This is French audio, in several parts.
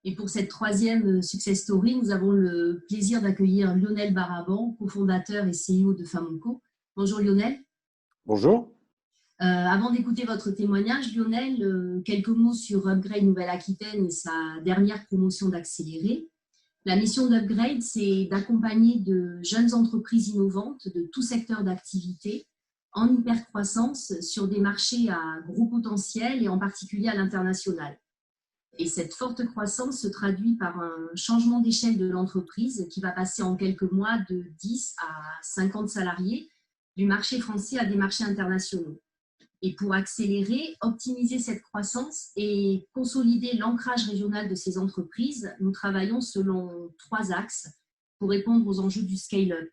Et pour cette troisième success story, nous avons le plaisir d'accueillir Lionel Baraban, cofondateur et CEO de Famoco. Bonjour Lionel. Bonjour. Avant d'écouter votre témoignage, Lionel, quelques mots sur Upgrade Nouvelle-Aquitaine et sa dernière promotion d'accélérer. La mission d'Upgrade, c'est d'accompagner de jeunes entreprises innovantes de tout secteur d'activité en hypercroissance sur des marchés à gros potentiel et en particulier à l'international. Et cette forte croissance se traduit par un changement d'échelle de l'entreprise qui va passer en quelques mois de 10 à 50 salariés du marché français à des marchés internationaux. Et pour accélérer, optimiser cette croissance et consolider l'ancrage régional de ces entreprises, nous travaillons selon 3 axes pour répondre aux enjeux du scale-up.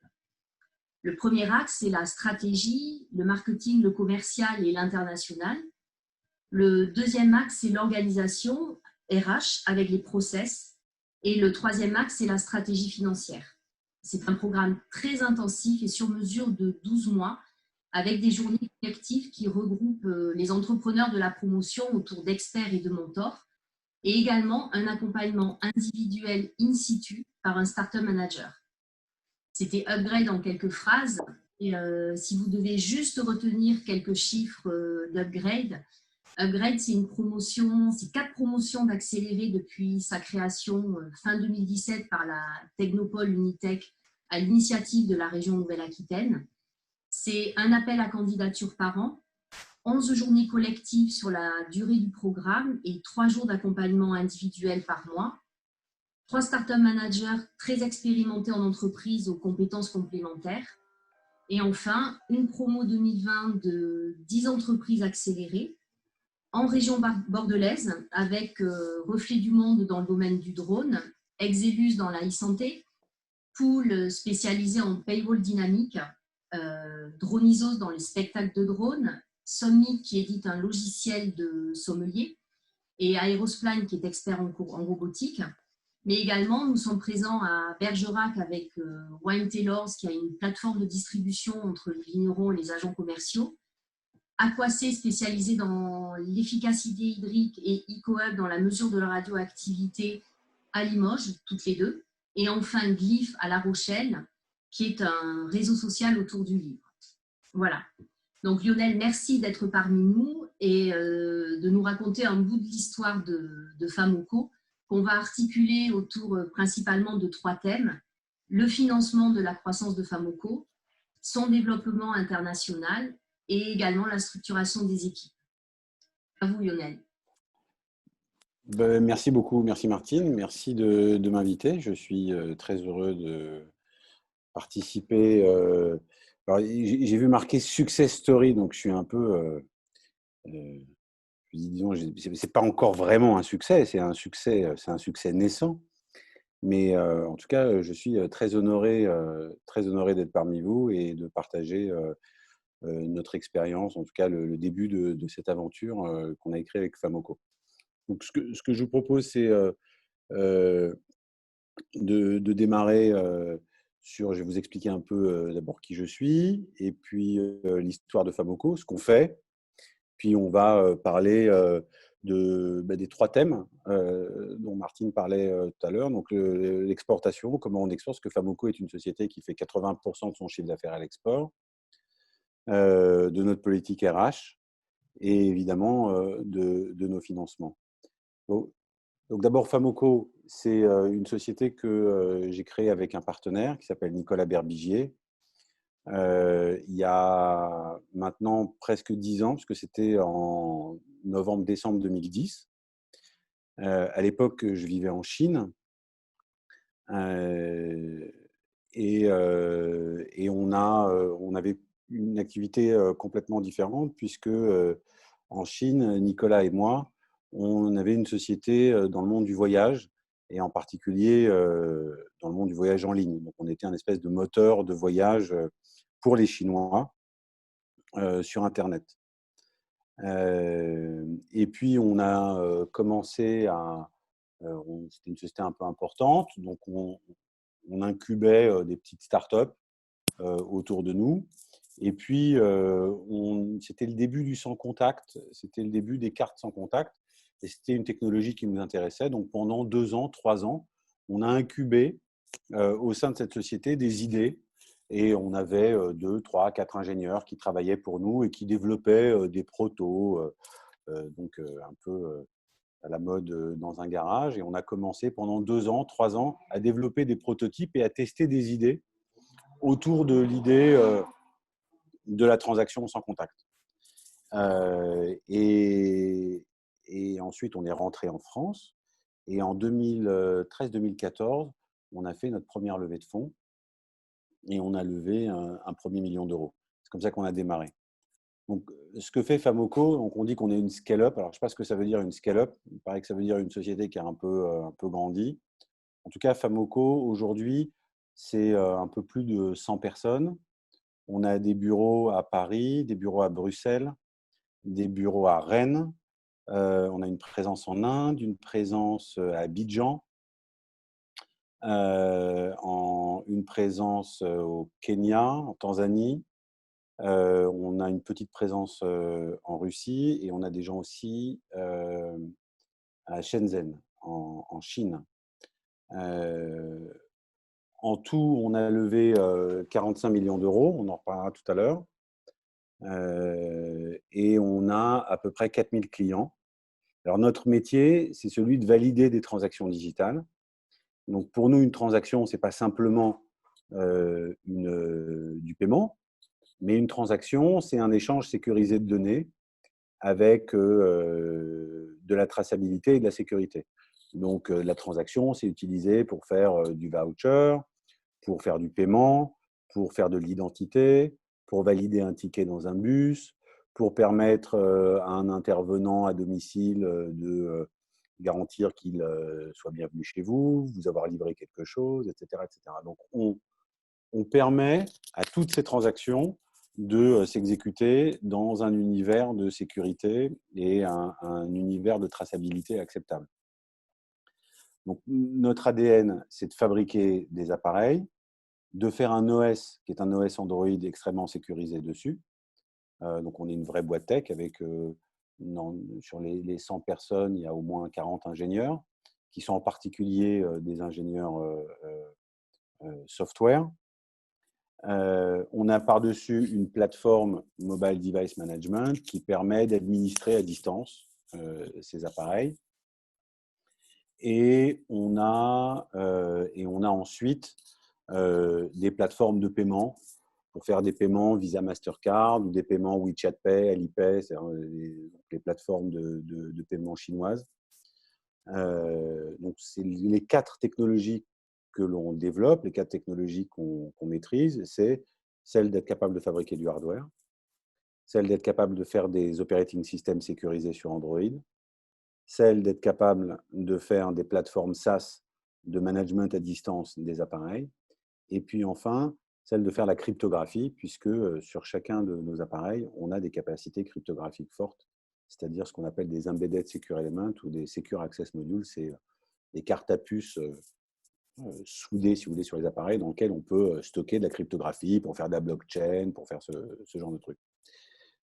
Le premier axe, c'est la stratégie, le marketing, le commercial et l'international. Le deuxième axe, c'est l'organisation RH avec les process. Et le troisième axe, c'est la stratégie financière. C'est un programme très intensif et sur mesure de 12 mois avec des journées collectives qui regroupent les entrepreneurs de la promotion autour d'experts et de mentors et également un accompagnement individuel in situ par un startup manager. C'était Upgrade en quelques phrases. Et si vous devez juste retenir quelques chiffres d'Upgrade, Upgrade, c'est une promotion, c'est 4 promotions d'accéléré depuis sa création fin 2017 par la Technopole Unitech à l'initiative de la région Nouvelle-Aquitaine. C'est un appel à candidature par an, 11 journées collectives sur la durée du programme et 3 jours d'accompagnement individuel par mois. 3 startup managers très expérimentés en entreprise aux compétences complémentaires. Et enfin, une promo 2020 de 10 entreprises accélérées en région bordelaise avec Reflet du Monde dans le domaine du drone, Exelus dans la e-santé, Pool spécialisé en payroll dynamique, Dronisos dans les spectacles de drones, Somnic qui édite un logiciel de sommelier et Aerospline qui est expert en robotique. Mais également, nous sommes présents à Bergerac avec Wine Tailors qui a une plateforme de distribution entre les vignerons et les agents commerciaux. Aquacé spécialisé dans l'efficacité hydrique et EcoHub dans la mesure de la radioactivité à Limoges, toutes les deux. Et enfin Glyph à La Rochelle, qui est un réseau social autour du livre. Voilà. Donc Lionel, merci d'être parmi nous et de nous raconter un bout de l'histoire de Famoco qu'on va articuler autour principalement de 3 thèmes. Le financement de la croissance de Famoco, son développement international et également la structuration des équipes. À vous, Lionel. Merci beaucoup, merci Martine, merci de m'inviter. Je suis très heureux de participer. Alors, j'ai vu marquer Success Story, donc je suis un peu, disons, c'est pas encore vraiment un succès, c'est un succès naissant. Mais en tout cas, je suis très honoré d'être parmi vous et de partager notre expérience, en tout cas le début de cette aventure qu'on a écrite avec Famoco. Donc, ce que je vous propose, c'est de démarrer sur… Je vais vous expliquer un peu d'abord qui je suis, et puis l'histoire de Famoco, ce qu'on fait. Puis, on va parler des 3 thèmes dont Martine parlait tout à l'heure. Donc, l'exportation, comment on exporte, parce que Famoco est une société qui fait 80% de son chiffre d'affaires à l'export, de notre politique RH et évidemment de nos financements. Donc d'abord, Famoco, c'est une société que j'ai créée avec un partenaire qui s'appelle Nicolas Berbigier. Il y a maintenant presque 10 ans, parce que c'était en novembre-décembre 2010. À l'époque, je vivais en Chine. Et on avait une activité complètement différente, puisque en Chine, Nicolas et moi, on avait une société dans le monde du voyage, et en particulier dans le monde du voyage en ligne. Donc, on était un espèce de moteur de voyage pour les Chinois sur Internet. Et puis, on a commencé à… c'était une société un peu importante, donc on incubait des petites startups autour de nous. Et puis, c'était le début du sans contact, c'était le début des cartes sans contact. Et c'était une technologie qui nous intéressait. Donc, pendant 2 ans, 3 ans, on a incubé au sein de cette société des idées. Et on avait 2, 3, 4 ingénieurs qui travaillaient pour nous et qui développaient des protos, donc un peu à la mode dans un garage. Et on a commencé pendant 2 ans, 3 ans à développer des prototypes et à tester des idées autour de l'idée de la transaction sans contact. Et ensuite, on est rentré en France. Et en 2013-2014, on a fait notre première levée de fonds et on a levé un premier million d'euros. C'est comme ça qu'on a démarré. Donc, ce que fait Famoco, donc on dit qu'on est une scale-up. Alors, je ne sais pas ce que ça veut dire une scale-up. Il paraît que ça veut dire une société qui a un peu grandi. En tout cas, Famoco, aujourd'hui, c'est un peu plus de 100 personnes. On a des bureaux à Paris, des bureaux à Bruxelles, des bureaux à Rennes. On a une présence en Inde, une présence à Abidjan, une présence au Kenya, en Tanzanie. On a une petite présence en Russie et on a des gens aussi à Shenzhen, en Chine. En tout, on a levé 45 millions d'euros, on en reparlera tout à l'heure. Et on a à peu près 4000 clients. Alors, notre métier, c'est celui de valider des transactions digitales. Donc, pour nous, une transaction, ce n'est pas simplement du paiement, mais une transaction, c'est un échange sécurisé de données avec de la traçabilité et de la sécurité. Donc, la transaction, c'est utilisé pour faire du voucher, pour faire du paiement, pour faire de l'identité, pour valider un ticket dans un bus, pour permettre à un intervenant à domicile de garantir qu'il soit bienvenu chez vous, vous avoir livré quelque chose, etc. etc. Donc, on permet à toutes ces transactions de s'exécuter dans un univers de sécurité et un univers de traçabilité acceptable. Donc, notre ADN, c'est de fabriquer des appareils, de faire un OS qui est un OS Android extrêmement sécurisé dessus. Donc, on est une vraie boîte tech avec, sur les 100 personnes, il y a au moins 40 ingénieurs qui sont en particulier des ingénieurs software. On a par-dessus une plateforme Mobile Device Management qui permet d'administrer à distance ces appareils. Et on a ensuite des plateformes de paiement pour faire des paiements Visa Mastercard ou des paiements WeChat Pay, Alipay, c'est-à-dire les plateformes de paiement chinoises. Donc, c'est les 4 technologies que l'on développe, les 4 technologies qu'on maîtrise, c'est celle d'être capable de fabriquer du hardware, celle d'être capable de faire des operating systems sécurisés sur Android, celle d'être capable de faire des plateformes SaaS de management à distance des appareils, et puis enfin, celle de faire la cryptographie, puisque sur chacun de nos appareils, on a des capacités cryptographiques fortes, c'est-à-dire ce qu'on appelle des embedded secure elements ou des secure access modules, c'est des cartes à puce soudées, si vous voulez, sur les appareils, dans lesquelles on peut stocker de la cryptographie pour faire de la blockchain, pour faire ce genre de trucs.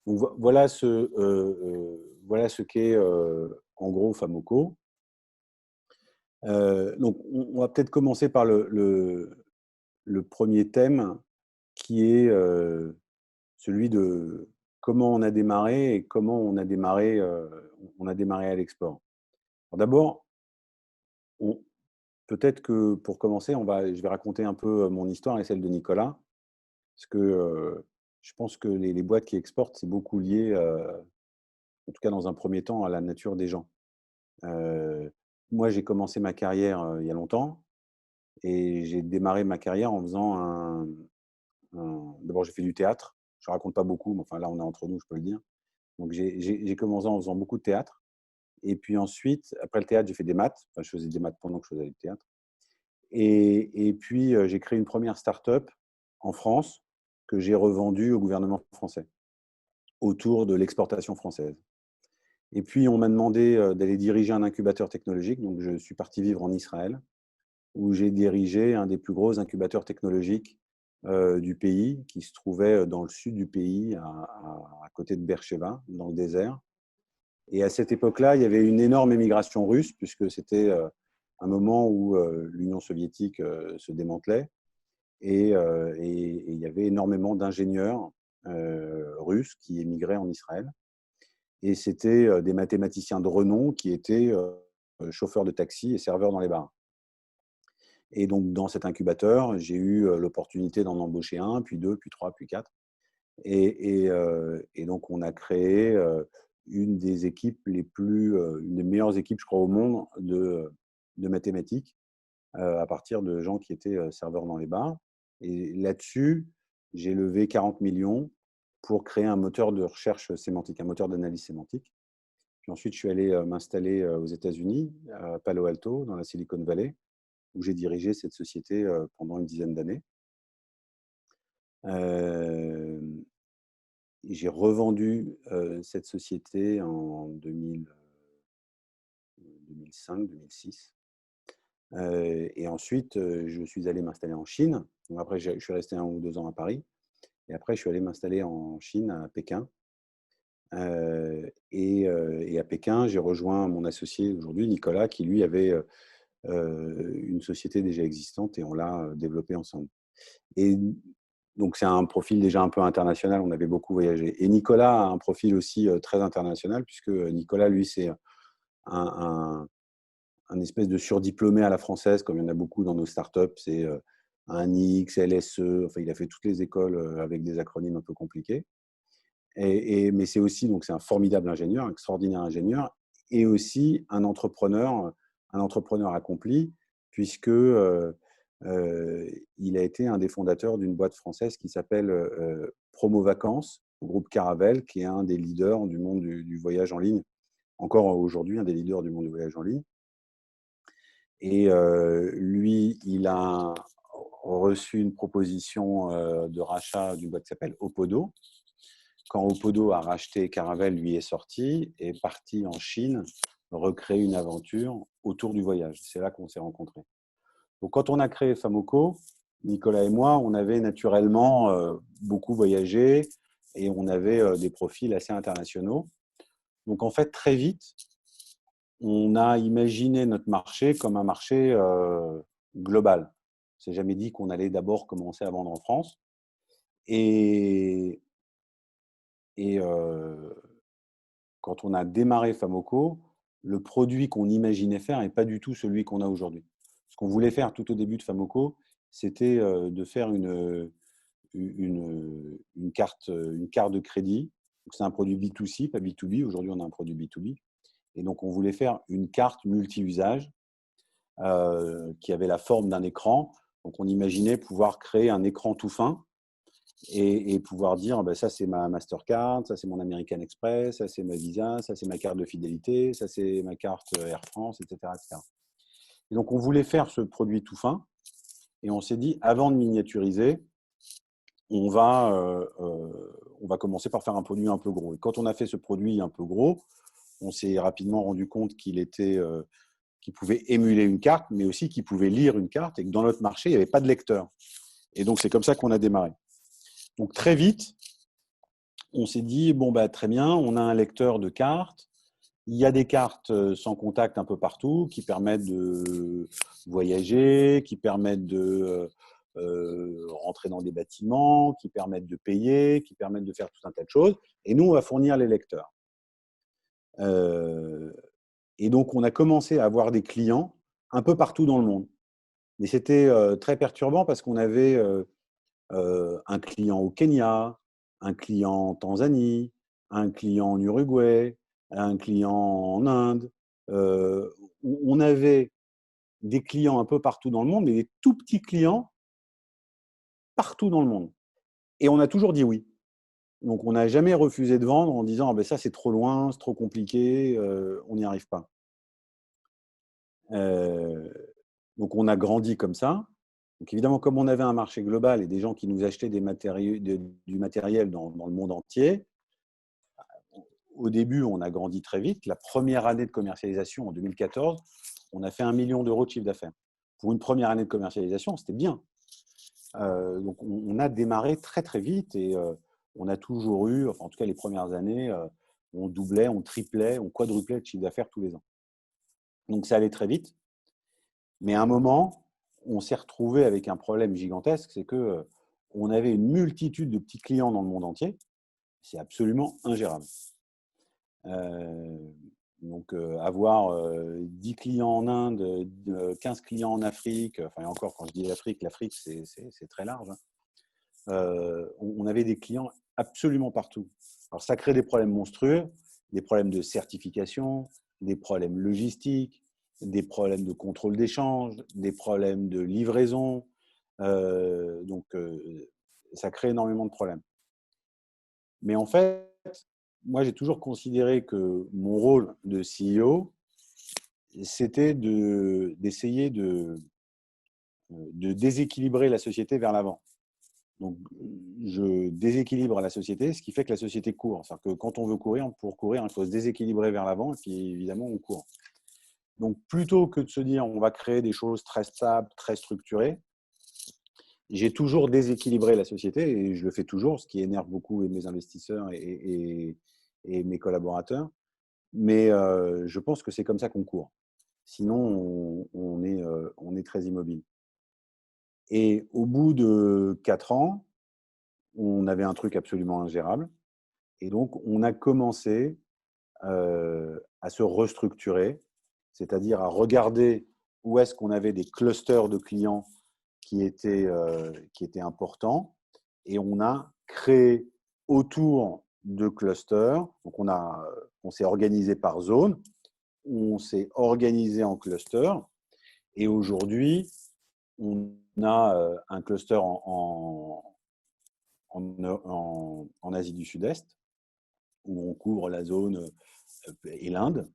Donc voilà ce qu'est en gros Famoco. Donc on va peut-être commencer par le premier thème qui est celui de comment on a démarré et comment on a démarré à l'export. D'abord, peut-être que pour commencer, je vais raconter un peu mon histoire et celle de Nicolas, parce que je pense que les boîtes qui exportent, c'est beaucoup lié, en tout cas dans un premier temps, à la nature des gens. Moi, j'ai commencé ma carrière il y a longtemps et j'ai démarré ma carrière en faisant d'abord, j'ai fait du théâtre. Je ne raconte pas beaucoup, mais enfin là, on est entre nous, je peux le dire. Donc, j'ai commencé en faisant beaucoup de théâtre. Et puis ensuite, après le théâtre, j'ai fait des maths. Enfin, je faisais des maths pendant que je faisais du théâtre. Et puis, j'ai créé une première start-up en France que j'ai revendue au gouvernement français autour de l'exportation française. Et puis, on m'a demandé d'aller diriger un incubateur technologique. Donc, je suis parti vivre en Israël, où j'ai dirigé un des plus gros incubateurs technologiques du pays, qui se trouvait dans le sud du pays, à côté de Beersheba, dans le désert. Et à cette époque-là, il y avait une énorme émigration russe, puisque c'était un moment où l'Union soviétique se démantelait. Et il y avait énormément d'ingénieurs russes qui émigraient en Israël. Et c'était des mathématiciens de renom qui étaient chauffeurs de taxi et serveurs dans les bars. Et donc, dans cet incubateur, j'ai eu l'opportunité d'en embaucher un, puis deux, puis trois, puis quatre. Et donc, on a créé une des équipes une des meilleures équipes, je crois, au monde de mathématiques à partir de gens qui étaient serveurs dans les bars. Et là-dessus, j'ai levé 40 millions pour créer un moteur de recherche sémantique, un moteur d'analyse sémantique. Puis ensuite, je suis allé m'installer aux États-Unis, à Palo Alto, dans la Silicon Valley, où j'ai dirigé cette société pendant une dizaine d'années. J'ai revendu cette société en 2005-2006. Et ensuite, je suis allé m'installer en Chine. Donc après, je suis resté 1 ou 2 ans à Paris. Et après, je suis allé m'installer en Chine, à Pékin. Et à Pékin, j'ai rejoint mon associé aujourd'hui, Nicolas, qui lui avait une société déjà existante et on l'a développée ensemble. Et donc, c'est un profil déjà un peu international. On avait beaucoup voyagé. Et Nicolas a un profil aussi très international, puisque Nicolas, lui, c'est un espèce de surdiplômé à la française, comme il y en a beaucoup dans nos startups. C'est un X, LSE. Enfin, il a fait toutes les écoles avec des acronymes un peu compliqués. Mais c'est aussi, donc, c'est un formidable ingénieur, un extraordinaire ingénieur, et aussi un entrepreneur accompli, puisque il a été un des fondateurs d'une boîte française qui s'appelle Promo Vacances, au groupe Caravelle, qui est un des leaders du monde du voyage en ligne, encore aujourd'hui un des leaders du monde du voyage en ligne. Et lui, il a reçu une proposition de rachat d'une boîte qui s'appelle Opodo. Quand Opodo a racheté Caravelle, lui est sorti et est parti en Chine recréer une aventure autour du voyage. C'est là qu'on s'est rencontrés. Donc, quand on a créé Famoco, Nicolas et moi, on avait naturellement beaucoup voyagé et on avait des profils assez internationaux. Donc, en fait, très vite, on a imaginé notre marché comme un marché global. On ne s'est jamais dit qu'on allait d'abord commencer à vendre en France. Et quand on a démarré Famoco, le produit qu'on imaginait faire n'est pas du tout celui qu'on a aujourd'hui. Ce qu'on voulait faire tout au début de Famoco, c'était de faire une carte de crédit. C'est un produit B2C, pas B2B. Aujourd'hui, on a un produit B2B. Et donc, on voulait faire une carte multi-usage qui avait la forme d'un écran. Donc, on imaginait pouvoir créer un écran tout fin et pouvoir dire ça, c'est ma Mastercard, ça, c'est mon American Express, ça, c'est ma Visa, ça, c'est ma carte de fidélité, ça, c'est ma carte Air France, etc., etc. Et donc, on voulait faire ce produit tout fin et on s'est dit, avant de miniaturiser, on va commencer par faire un produit un peu gros. Et quand on a fait ce produit un peu gros, on s'est rapidement rendu compte qu'il pouvait émuler une carte, mais aussi qu'il pouvait lire une carte et que dans notre marché, il n'y avait pas de lecteur. Et donc, c'est comme ça qu'on a démarré. Donc, très vite, on s'est dit, très bien, on a un lecteur de cartes. Il y a des cartes sans contact un peu partout qui permettent de voyager, qui permettent de rentrer dans des bâtiments, qui permettent de payer, qui permettent de faire tout un tas de choses. Et nous, on va fournir les lecteurs. Et donc, on a commencé à avoir des clients un peu partout dans le monde. Mais c'était très perturbant parce qu'on avait un client au Kenya, un client en Tanzanie, un client en Uruguay, un client en Inde. On avait des clients un peu partout dans le monde, mais des tout petits clients partout dans le monde. Et on a toujours dit oui. Donc, on n'a jamais refusé de vendre en disant ça, c'est trop loin, c'est trop compliqué, on n'y arrive pas. Donc, on a grandi comme ça. Donc, évidemment, comme on avait un marché global et des gens qui nous achetaient du matériel dans le monde entier, au début, on a grandi très vite. La première année de commercialisation, en 2014, on a fait 1 million d'euros de chiffre d'affaires. Pour une première année de commercialisation, c'était bien. Donc, on a démarré très, très vite et on a toujours eu, enfin, en tout cas les premières années, on doublait, on triplait, on quadruplait le chiffre d'affaires tous les ans. Donc ça allait très vite. Mais à un moment, on s'est retrouvé avec un problème gigantesque, c'est que on avait une multitude de petits clients dans le monde entier. C'est absolument ingérable. Euh, donc, avoir 10 clients en Inde, 15 clients en Afrique, enfin, encore, quand je dis l'Afrique, c'est très large. Hein. On avait des clients absolument partout. Alors, ça crée des problèmes monstrueux, des problèmes de certification, des problèmes logistiques, des problèmes de contrôle d'échange, des problèmes de livraison. Donc, ça crée énormément de problèmes. Mais en fait, moi, j'ai toujours considéré que mon rôle de CEO, c'était d'essayer de déséquilibrer la société vers l'avant. Donc, je déséquilibre la société, ce qui fait que la société court. C'est-à-dire que quand on veut courir, pour courir, il faut se déséquilibrer vers l'avant, et puis évidemment, on court. Donc, plutôt que de se dire on va créer des choses très stables, très structurées, j'ai toujours déséquilibré la société, et je le fais toujours, ce qui énerve beaucoup mes investisseurs et mes collaborateurs. Mais je pense que c'est comme ça qu'on court. Sinon, on est très immobile. Et au bout de 4 ans, on avait un truc absolument ingérable. Et donc, on a commencé à se restructurer, c'est-à-dire à regarder où est-ce qu'on avait des clusters de clients qui étaient importants. Et on a créé autour de clusters. Donc, on s'est organisé par zone, on s'est organisé en clusters. Et aujourd'hui, on a un cluster en Asie du Sud-Est, où on couvre la zone et l'Inde.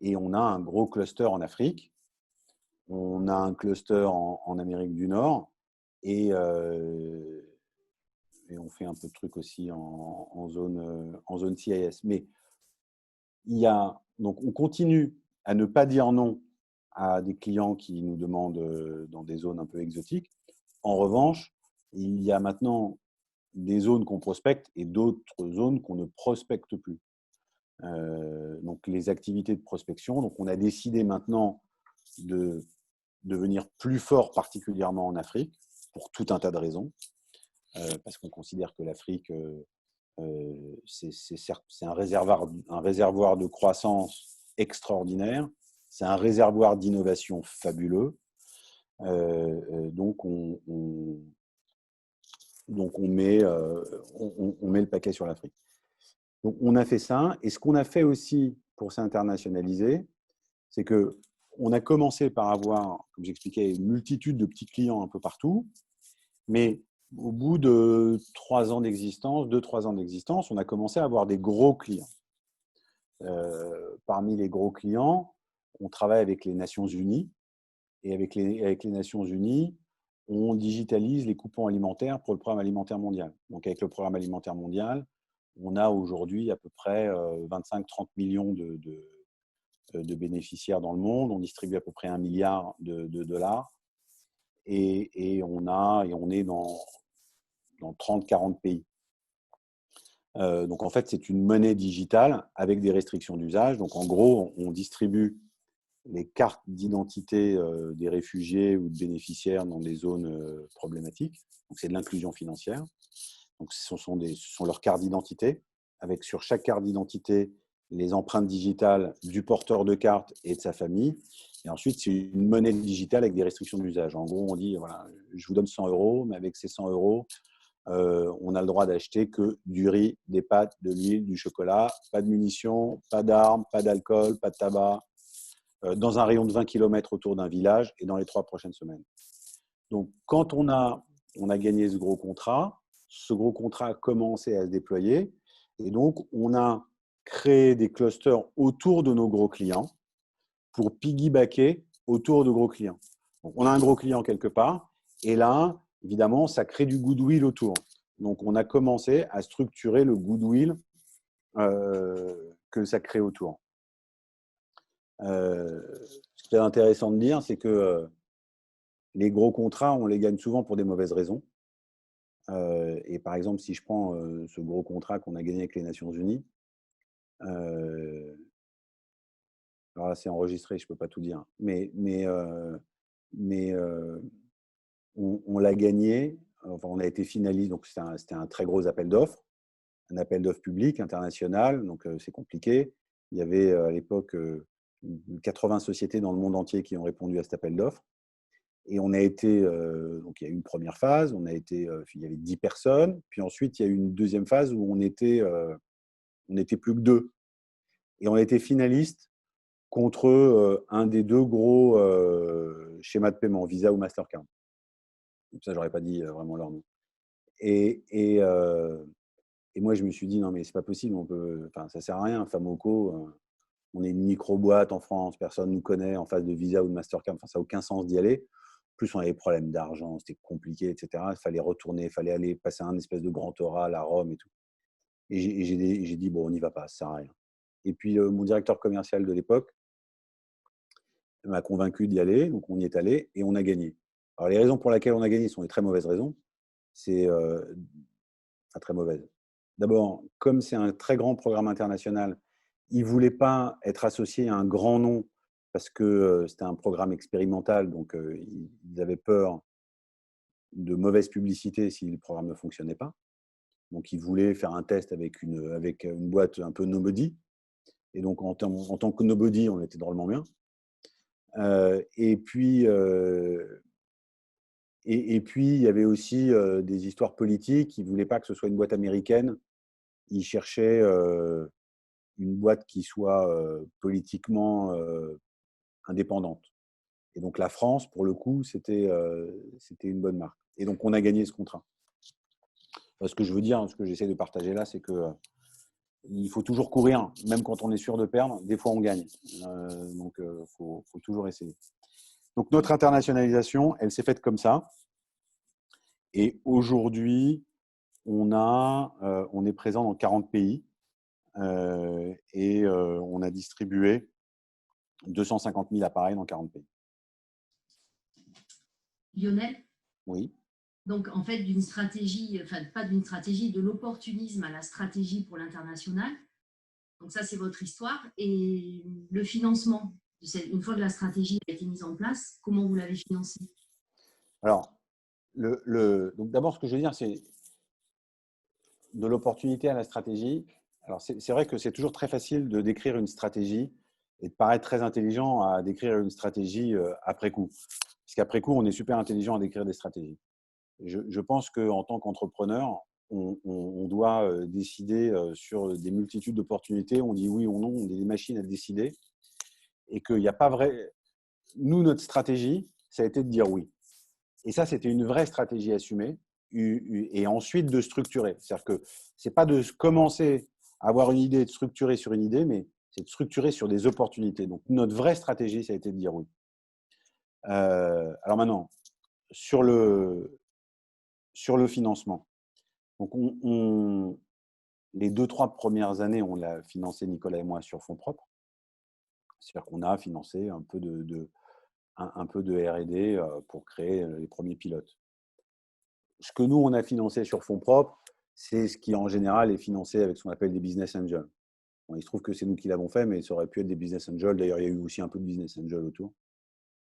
Et on a un gros cluster en Afrique. On a un cluster en Amérique du Nord. Et on fait un peu de trucs aussi en zone CIS. Mais donc on continue à ne pas dire non à des clients qui nous demandent dans des zones un peu exotiques. En revanche, il y a maintenant des zones qu'on prospecte et d'autres zones qu'on ne prospecte plus. Donc les activités de prospection. Donc on a décidé maintenant de devenir plus fort, particulièrement en Afrique, pour tout un tas de raisons, parce qu'on considère que l'Afrique, c'est un réservoir de croissance extraordinaire, c'est un réservoir d'innovation fabuleux. Donc on met le paquet sur l'Afrique. Donc, on a fait ça. Et ce qu'on a fait aussi pour s'internationaliser, c'est qu'on a commencé par avoir, comme j'expliquais, une multitude de petits clients un peu partout. Mais au bout de 3 ans d'existence, 2-3 ans d'existence, on a commencé à avoir des gros clients. Parmi les gros clients, on travaille avec les Nations Unies. Et avec les Nations Unies, on digitalise les coupons alimentaires pour le programme alimentaire mondial. Donc, avec le programme alimentaire mondial, on a aujourd'hui à peu près 25-30 millions de bénéficiaires dans le monde. On distribue à peu près 1 milliard de dollars. Et on est dans 30-40 pays. Donc, en fait, c'est une monnaie digitale avec des restrictions d'usage. Donc, en gros, on distribue les cartes d'identité des réfugiés ou de bénéficiaires dans des zones problématiques. Donc, c'est de l'inclusion financière. Donc, ce sont leurs cartes d'identité, avec sur chaque carte d'identité les empreintes digitales du porteur de carte et de sa famille. Et ensuite, c'est une monnaie digitale avec des restrictions d'usage. En gros, on dit, voilà, je vous donne 100 euros, mais avec ces 100 euros, on a le droit d'acheter que du riz, des pâtes, de l'huile, du chocolat, pas de munitions, pas d'armes, pas d'alcool, pas de tabac, dans un rayon de 20 km autour d'un village et dans les 3 prochaines semaines. Donc, quand on a gagné ce gros contrat a commencé à se déployer. Et donc, on a créé des clusters autour de nos gros clients pour piggybacker autour de gros clients. Donc, on a un gros client quelque part. Et là, évidemment, ça crée du goodwill autour. Donc, on a commencé à structurer le goodwill que ça crée autour. Ce qui est intéressant de dire, c'est que les gros contrats, on les gagne souvent pour des mauvaises raisons. Et par exemple, si je prends ce gros contrat qu'on a gagné avec les Nations Unies, Euh, alors là, c'est enregistré, je ne peux pas tout dire. Mais on l'a gagné. Enfin, on a été finaliste, donc c'était un très gros appel d'offres, un appel d'offres public, international, donc c'est compliqué. Il y avait à l'époque 80 sociétés dans le monde entier qui ont répondu à cet appel d'offres. Et on a été, donc il y a eu une première phase, il y avait 10 personnes, puis ensuite il y a eu une deuxième phase où on était plus que deux. Et on a été finaliste contre un des deux gros schémas de paiement, Visa ou Mastercard. Comme ça, j'aurais pas dit vraiment leur nom. Et, et, euh, et moi, je me suis dit, non, mais c'est pas possible, ça sert à rien, Famoco, on est une micro-boîte en France, personne ne nous connaît en face de Visa ou de Mastercard, enfin, ça n'a aucun sens d'y aller. En plus, on avait des problèmes d'argent, c'était compliqué, etc. Il fallait retourner, il fallait aller passer un espèce de grand oral à Rome et tout. Et j'ai dit, bon, on n'y va pas, ça sert à rien. Et puis, mon directeur commercial de l'époque m'a convaincu d'y aller, donc on y est allé et on a gagné. Alors, les raisons pour lesquelles on a gagné sont des très mauvaises raisons. C'est très mauvaise. D'abord, comme c'est un très grand programme international, ils ne voulaient pas être associés à un grand nom parce que c'était un programme expérimental, donc ils avaient peur de mauvaise publicité si le programme ne fonctionnait pas. Donc, ils voulaient faire un test avec une boîte un peu nobody. Et donc, en tant que nobody, on était drôlement bien. Et puis, il y avait aussi des histoires politiques. Ils ne voulaient pas que ce soit une boîte américaine. Ils cherchaient une boîte qui soit politiquement indépendante. Et donc, la France, pour le coup, c'était une bonne marque. Et donc, on a gagné ce contrat. Ce que je veux dire, ce que j'essaie de partager là, c'est que il faut toujours courir, même quand on est sûr de perdre. Des fois, on gagne. Donc, il faut toujours essayer. Donc, notre internationalisation, elle s'est faite comme ça. Et aujourd'hui, on est présent dans 40 pays et on a distribué 250 000 appareils dans 40 pays. Lionel, Oui. donc en fait, d'une stratégie, enfin pas d'une stratégie, de l'opportunisme à la stratégie pour l'international. Donc ça, c'est votre histoire. Et le financement, une fois que la stratégie a été mise en place, comment vous l'avez financé? Alors, donc d'abord, ce que je veux dire, c'est de l'opportunité à la stratégie. Alors, c'est vrai que c'est toujours très facile de décrire une stratégie et de paraître très intelligent à décrire une stratégie après coup. Parce qu'après coup, on est super intelligent à décrire des stratégies. Je pense qu'en tant qu'entrepreneur, on doit décider sur des multitudes d'opportunités. On dit oui ou non, on est des machines à décider. Et qu'il n'y a pas vrai. Nous, notre stratégie, ça a été de dire oui. Et ça, c'était une vraie stratégie assumée. Et ensuite de structurer. C'est-à-dire que ce n'est pas de commencer à avoir une idée, de structurer sur une idée, mais c'est de structurer sur des opportunités. Donc, notre vraie stratégie, ça a été de dire oui. Alors maintenant, sur le financement. Donc, les 2-3 premières années, on l'a financé, Nicolas et moi, sur fonds propres. C'est-à-dire qu'on a financé un peu de R&D pour créer les premiers pilotes. Ce que nous, on a financé sur fonds propres, c'est ce qui, en général, est financé avec ce qu'on appelle des business angels. Bon, il se trouve que c'est nous qui l'avons fait, mais ça aurait pu être des business angels. D'ailleurs, il y a eu aussi un peu de business angels autour,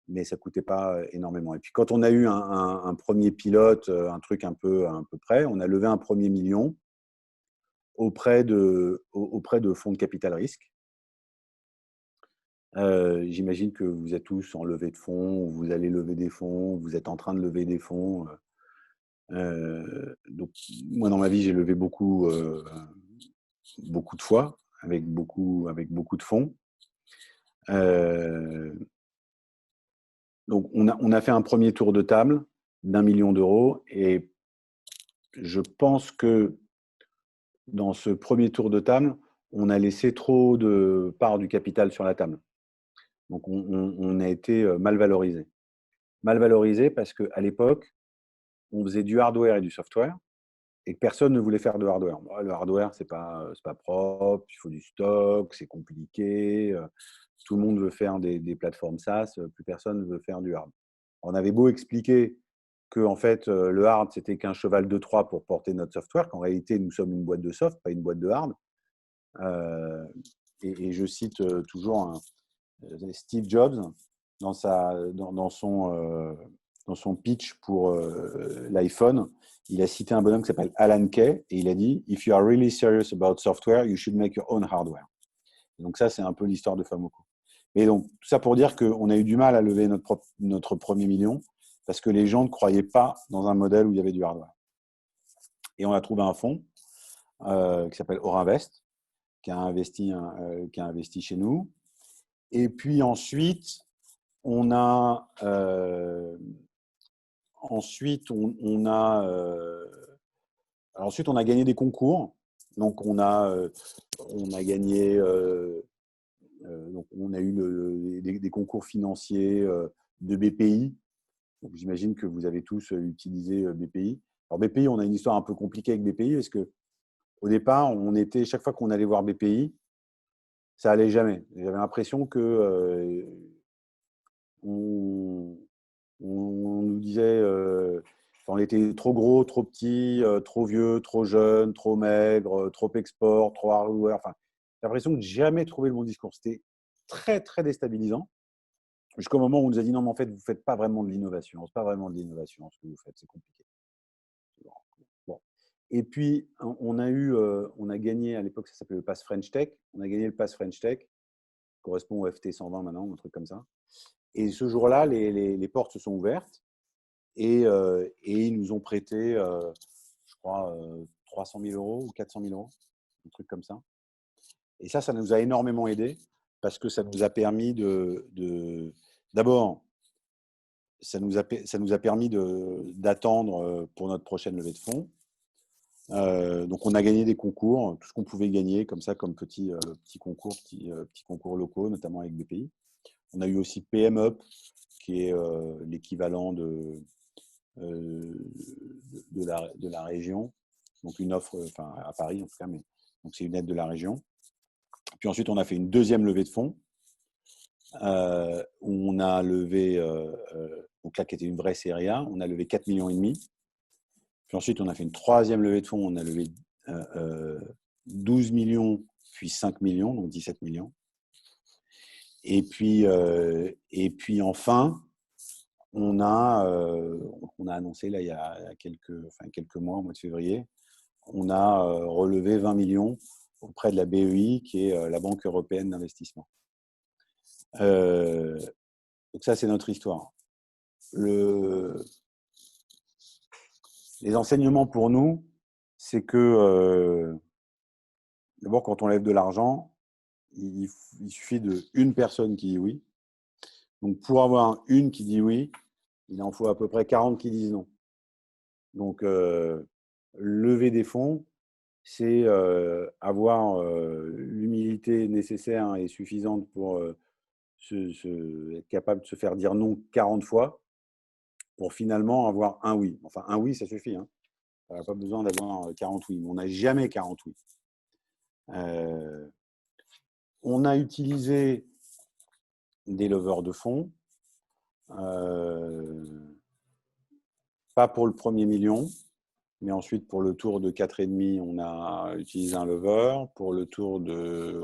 mais ça ne coûtait pas énormément. Et puis, quand on a eu un premier pilote, un truc un peu près, on a levé un premier million auprès de fonds de capital risque. J'imagine que vous êtes tous en levée de fonds, vous allez lever des fonds, vous êtes en train de lever des fonds. Donc, moi, dans ma vie, j'ai levé beaucoup de fois, avec beaucoup de fonds. Donc, on a fait un premier tour de table d'1 million d'euros et je pense que dans ce premier tour de table, on a laissé trop de part du capital sur la table. Donc, on a été mal valorisé. Mal valorisé parce qu'à l'époque, on faisait du hardware et du software et que personne ne voulait faire de hardware. Le hardware, c'est pas propre, il faut du stock, c'est compliqué. Tout le monde veut faire des plateformes SaaS, plus personne ne veut faire du hard. On avait beau expliquer que en fait, le hard, c'était qu'un cheval de Troie pour porter notre software, qu'en réalité, nous sommes une boîte de soft, pas une boîte de hard. Euh, et je cite toujours Steve Jobs dans son pitch pour l'iPhone. Il a cité un bonhomme qui s'appelle Alan Kay et il a dit If you are really serious about software, you should make your own hardware. Et donc ça, c'est un peu l'histoire de Famoco. Et donc, tout ça pour dire qu'on a eu du mal à lever notre premier million parce que les gens ne croyaient pas dans un modèle où il y avait du hardware. Et on a trouvé un fonds qui s'appelle Orinvest, qui a investi chez nous. Et puis ensuite, on a gagné des concours. Donc on a gagné, donc on a eu des concours financiers de BPI. Donc j'imagine que vous avez tous utilisé BPI. Alors BPI, on a une histoire un peu compliquée avec BPI parce que au départ, chaque fois qu'on allait voir BPI, ça allait jamais. J'avais l'impression que on nous disait on était trop gros, trop petit, trop vieux, trop jeune, trop maigre, trop export, trop hardware. Enfin, j'ai l'impression que j'ai jamais trouvé le bon discours. C'était très, très déstabilisant. Jusqu'au moment où on nous a dit non, mais en fait, vous ne faites pas vraiment de l'innovation. Ce n'est pas vraiment de l'innovation ce que vous faites, c'est compliqué. Bon. Et puis, on a gagné, à l'époque, ça s'appelait le Pass French Tech. On a gagné le Pass French Tech, qui correspond au FT 120 maintenant, un truc comme ça. Et ce jour-là, les portes se sont ouvertes et ils nous ont prêté, je crois, 300 000 € ou 400 000 €, un truc comme ça. Et ça nous a énormément aidé parce que ça nous a permis d'abord, ça nous a permis d'attendre pour notre prochaine levée de fonds. Donc, on a gagné des concours, tout ce qu'on pouvait gagner comme ça, comme petits concours locaux, notamment avec BPI. On a eu aussi PM Up, qui est l'équivalent de la région, donc une offre, enfin à Paris en tout cas, mais donc c'est une aide de la région. Puis ensuite, on a fait une deuxième levée de fonds où on a levé, donc là qui était une vraie série A, on a levé 4,5 millions. Puis ensuite, on a fait une troisième levée de fonds, on a levé 12 millions, puis 5 millions, donc 17 millions. Et puis enfin, on a annoncé là il y a quelques mois, au mois de février, on a relevé 20 millions auprès de la BEI, qui est la Banque européenne d'investissement. Donc ça, c'est notre histoire. Les enseignements pour nous, c'est que d'abord, quand on lève de l'argent, il suffit d'une personne qui dit oui. Donc, pour avoir une qui dit oui, il en faut à peu près 40 qui disent non. Donc, lever des fonds, c'est avoir l'humilité nécessaire et suffisante pour être capable de se faire dire non 40 fois pour finalement avoir un oui. Enfin, un oui, ça suffit. Hein. On n'a pas besoin d'avoir 40 oui. Mais on n'a jamais 40 oui. On a utilisé des leveurs de fonds. Pas pour le premier million, mais ensuite pour le tour de 4,5, on a utilisé un lever. Pour le tour de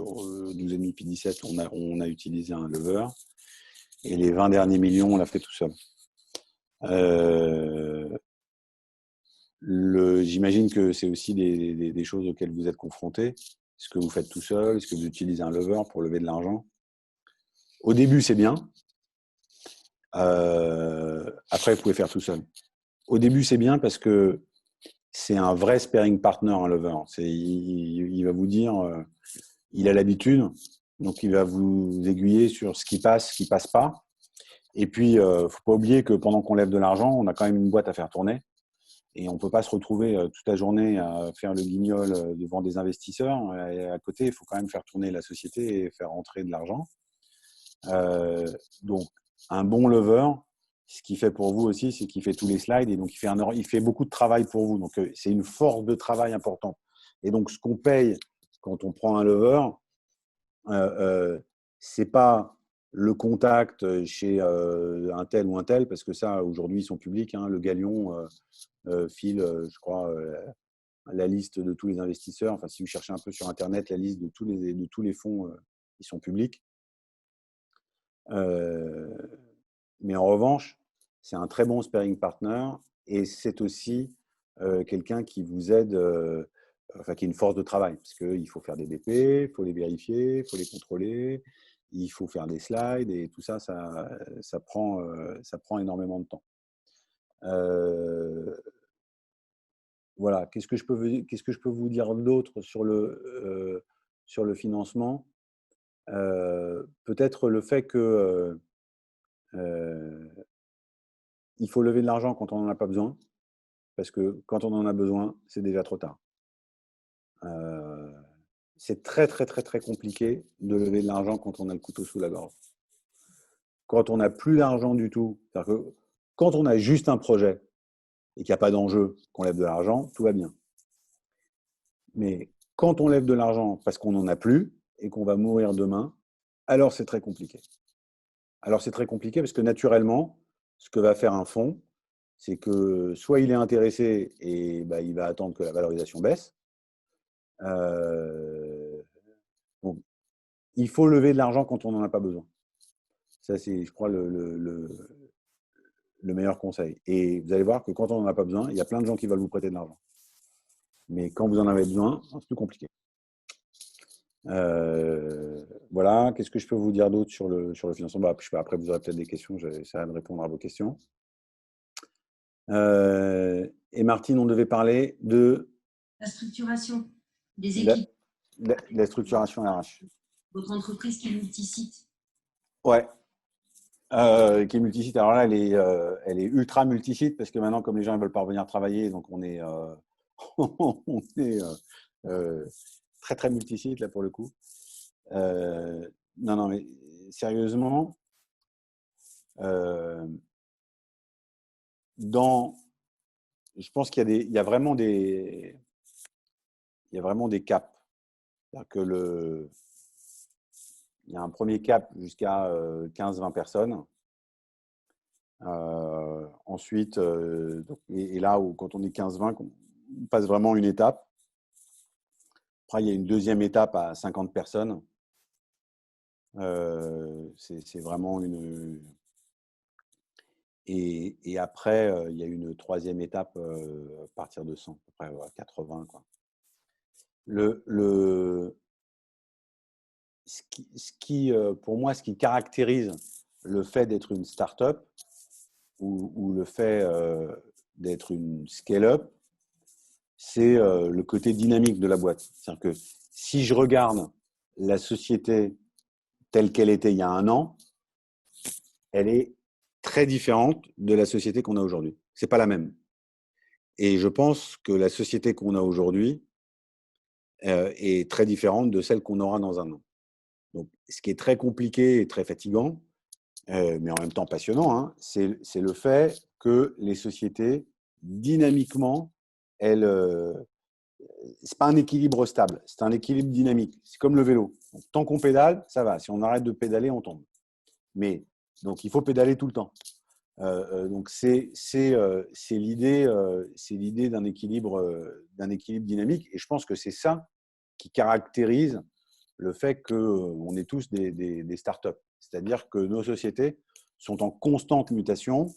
12,5 puis 17, on a utilisé un lever. Et les 20 derniers millions, on l'a fait tout seul. J'imagine que c'est aussi des choses auxquelles vous êtes confrontés. Est-ce que vous faites tout seul? Est-ce que vous utilisez un lever pour lever de l'argent? Au début, c'est bien. Après, vous pouvez faire tout seul. Au début, c'est bien parce que c'est un vrai sparring partner, un lever. Il va vous dire, il a l'habitude, donc il va vous aiguiller sur ce qui passe pas. Et puis, faut pas oublier que pendant qu'on lève de l'argent, on a quand même une boîte à faire tourner. Et on ne peut pas se retrouver toute la journée à faire le guignol devant des investisseurs. Et à côté, il faut quand même faire tourner la société et faire rentrer de l'argent. Donc, un bon lever, ce qu'il fait pour vous aussi, c'est qu'il fait tous les slides et donc il fait beaucoup de travail pour vous. Donc, c'est une force de travail importante. Et donc, ce qu'on paye quand on prend un lever, c'est pas le contact chez un tel ou un tel, parce que ça, aujourd'hui, ils sont publics. Hein, le Galion file, je crois, la liste de tous les investisseurs. Enfin, si vous cherchez un peu sur Internet, la liste de tous les fonds qui sont publics. Mais en revanche, c'est un très bon sparring partner et c'est aussi quelqu'un qui vous aide, enfin qui est une force de travail, parce qu'il faut faire des BP, il faut les vérifier, il faut les contrôler, il faut faire des slides et tout ça, ça prend énormément de temps. Voilà, qu'est-ce que je peux vous dire d'autre sur le financement? Peut-être le fait que il faut lever de l'argent quand on n'en a pas besoin, parce que quand on en a besoin, c'est déjà trop tard. Euh, c'est très, très, très, très compliqué de lever de l'argent quand on a le couteau sous la gorge. Quand on n'a plus d'argent du tout, c'est-à-dire que quand on a juste un projet et qu'il n'y a pas d'enjeu, qu'on lève de l'argent, tout va bien. Mais quand on lève de l'argent parce qu'on n'en a plus et qu'on va mourir demain, alors c'est très compliqué. Alors c'est très compliqué parce que naturellement, ce que va faire un fonds, c'est que soit il est intéressé et bah, il va attendre que la valorisation baisse. Donc, il faut lever de l'argent quand on n'en a pas besoin. Ça, c'est, je crois, le meilleur conseil. Et vous allez voir que quand on n'en a pas besoin, il y a plein de gens qui veulent vous prêter de l'argent. Mais quand vous en avez besoin, c'est plus compliqué. Voilà, qu'est-ce que je peux vous dire d'autre sur le financement? Bah, je sais pas, après, vous aurez peut-être des questions, j'essaierai de répondre à vos questions. Et Martine, on devait parler de la structuration des équipes. La structuration RH. Votre entreprise qui est multisite. Ouais. Qui est multisite. Alors là, elle est ultra multisite parce que maintenant, comme les gens ne veulent pas revenir travailler, donc on est, on est très, très multisite là pour le coup. Non, non, mais sérieusement, je pense qu'il y a vraiment des caps. C'est-à-dire que il y a un premier cap jusqu'à 15-20 personnes. Ensuite, et là où quand on est 15-20, on passe vraiment une étape. Après, il y a une deuxième étape à 50 personnes. C'est vraiment une. Et après, il y a une troisième étape à partir de 100, à peu près 80. Quoi. Pour moi, ce qui caractérise le fait d'être une start-up ou le fait d'être une scale-up, c'est le côté dynamique de la boîte. C'est-à-dire que si je regarde la société telle qu'elle était il y a un an, elle est très différente de la société qu'on a aujourd'hui. C'est pas la même. Et je pense que la société qu'on a aujourd'hui est très différente de celle qu'on aura dans un an. Donc, ce qui est très compliqué et très fatigant, mais en même temps passionnant, hein, c'est le fait que les sociétés, dynamiquement, elles, c'est pas un équilibre stable, c'est un équilibre dynamique. C'est comme le vélo. Donc, tant qu'on pédale, ça va. Si on arrête de pédaler, on tombe. Mais donc, il faut pédaler tout le temps. Donc, c'est l'idée d'un équilibre dynamique. Et je pense que c'est ça qui caractérise le fait qu'on est tous des startups. C'est-à-dire que nos sociétés sont en constante mutation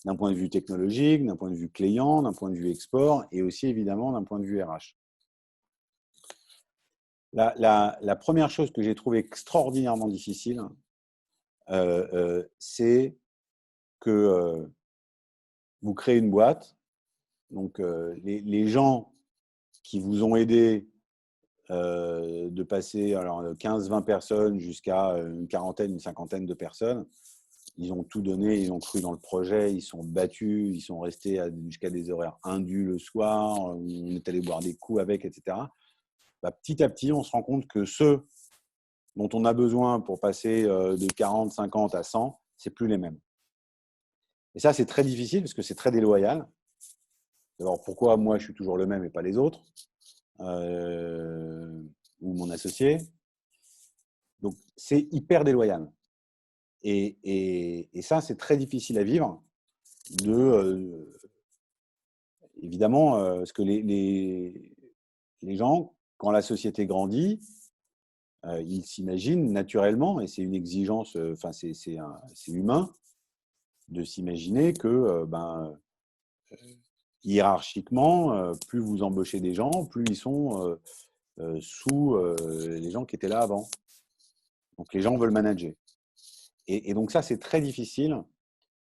d'un point de vue technologique, d'un point de vue client, d'un point de vue export et aussi évidemment d'un point de vue RH. La première chose que j'ai trouvée extraordinairement difficile, c'est que vous créez une boîte. Donc, les gens qui vous ont aidé de passer 15-20 personnes jusqu'à une quarantaine, une cinquantaine de personnes, ils ont tout donné, ils ont cru dans le projet, ils sont battus, ils sont restés jusqu'à des horaires indus le soir, on est allé boire des coups avec, etc. Bah, petit à petit, on se rend compte que ceux dont on a besoin pour passer de 40, 50 à 100, c'est plus les mêmes. Et ça, c'est très difficile parce que c'est très déloyal. Alors, pourquoi moi, je suis toujours le même et pas les autres ou mon associé? Donc, c'est hyper déloyal. Et ça, c'est très difficile à vivre. Évidemment, parce que les gens, quand la société grandit, ils s'imaginent naturellement, et c'est une exigence, enfin c'est humain, de s'imaginer que hiérarchiquement, plus vous embauchez des gens, plus ils sont sous les gens qui étaient là avant. Donc les gens veulent manager. Et donc ça, c'est très difficile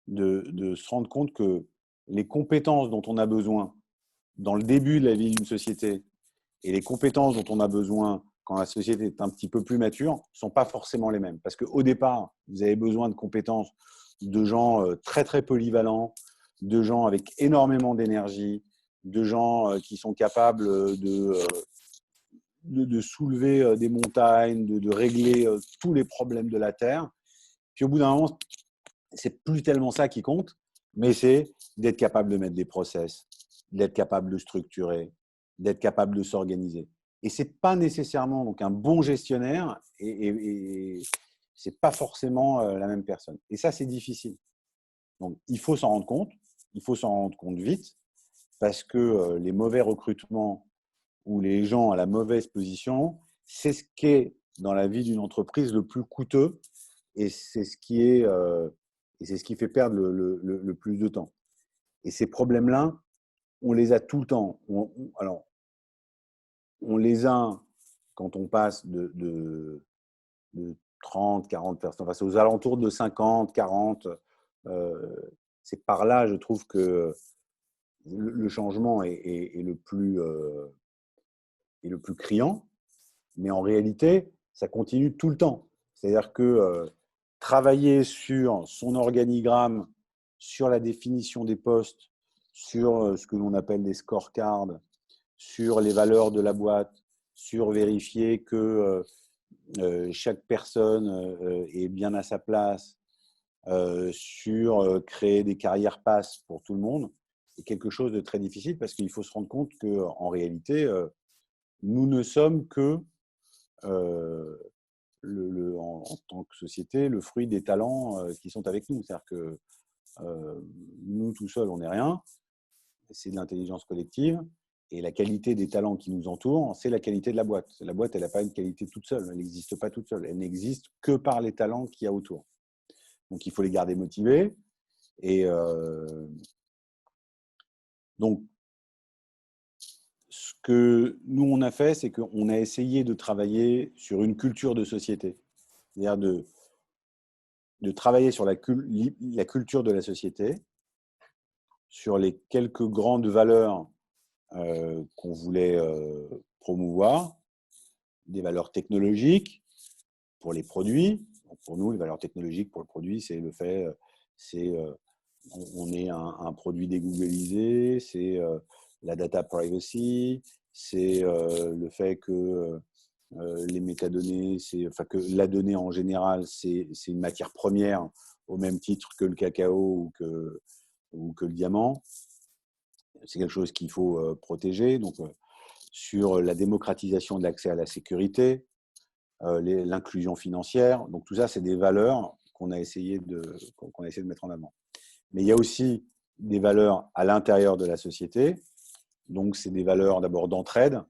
de se rendre compte que les compétences dont on a besoin dans le début de la vie d'une société et les compétences dont on a besoin quand la société est un petit peu plus mature ne sont pas forcément les mêmes. Parce qu'au départ, vous avez besoin de compétences de gens très, très polyvalents, de gens avec énormément d'énergie, de gens qui sont capables de soulever des montagnes, de régler tous les problèmes de la Terre. Puis au bout d'un moment, c'est plus tellement ça qui compte, mais c'est d'être capable de mettre des process, d'être capable de structurer, d'être capable de s'organiser. Et ce n'est pas nécessairement donc, un bon gestionnaire et ce n'est pas forcément la même personne. Et ça, c'est difficile. Donc, il faut s'en rendre compte. Il faut s'en rendre compte vite parce que les mauvais recrutements ou les gens à la mauvaise position, c'est ce qui est dans la vie d'une entreprise le plus coûteux et c'est ce qui est et c'est ce qui fait perdre le plus de temps. Et ces problèmes-là, on les a tout le temps. Alors, on les a quand on passe de 30, 40 personnes, enfin, aux alentours de 50, 40. C'est par là, je trouve que le changement est le plus criant. Mais en réalité, ça continue tout le temps. C'est-à-dire que travailler sur son organigramme, sur la définition des postes, sur ce que l'on appelle des scorecards, sur les valeurs de la boîte, sur vérifier que chaque personne est bien à sa place, sur créer des carrières passes pour tout le monde, est quelque chose de très difficile parce qu'il faut se rendre compte qu'en réalité, nous ne sommes que en tant que société, le fruit des talents qui sont avec nous. C'est-à-dire que nous, tout seuls, on n'est rien. C'est de l'intelligence collective. Et la qualité des talents qui nous entourent, c'est la qualité de la boîte. La boîte, elle n'a pas une qualité toute seule. Elle n'existe pas toute seule. Elle n'existe que par les talents qu'il y a autour. Donc, il faut les garder motivés. Et donc, ce que nous, on a fait, c'est qu'on a essayé de travailler sur une culture de société. C'est-à-dire de travailler sur la culture de la société, sur les quelques grandes valeurs qu'on voulait promouvoir, des valeurs technologiques pour les produits. Donc pour nous, les valeurs technologiques pour le produit, c'est le fait, on est un produit dégooglisé, c'est la data privacy, c'est le fait que les métadonnées, enfin que la donnée en général, c'est une matière première au même titre que le cacao ou que le diamant. C'est quelque chose qu'il faut protéger. Donc, sur la démocratisation de l'accès à la sécurité, l'inclusion financière. Donc, tout ça, c'est des valeurs qu'on a essayé de mettre en avant. Mais il y a aussi des valeurs à l'intérieur de la société. Donc, c'est des valeurs d'abord d'entraide,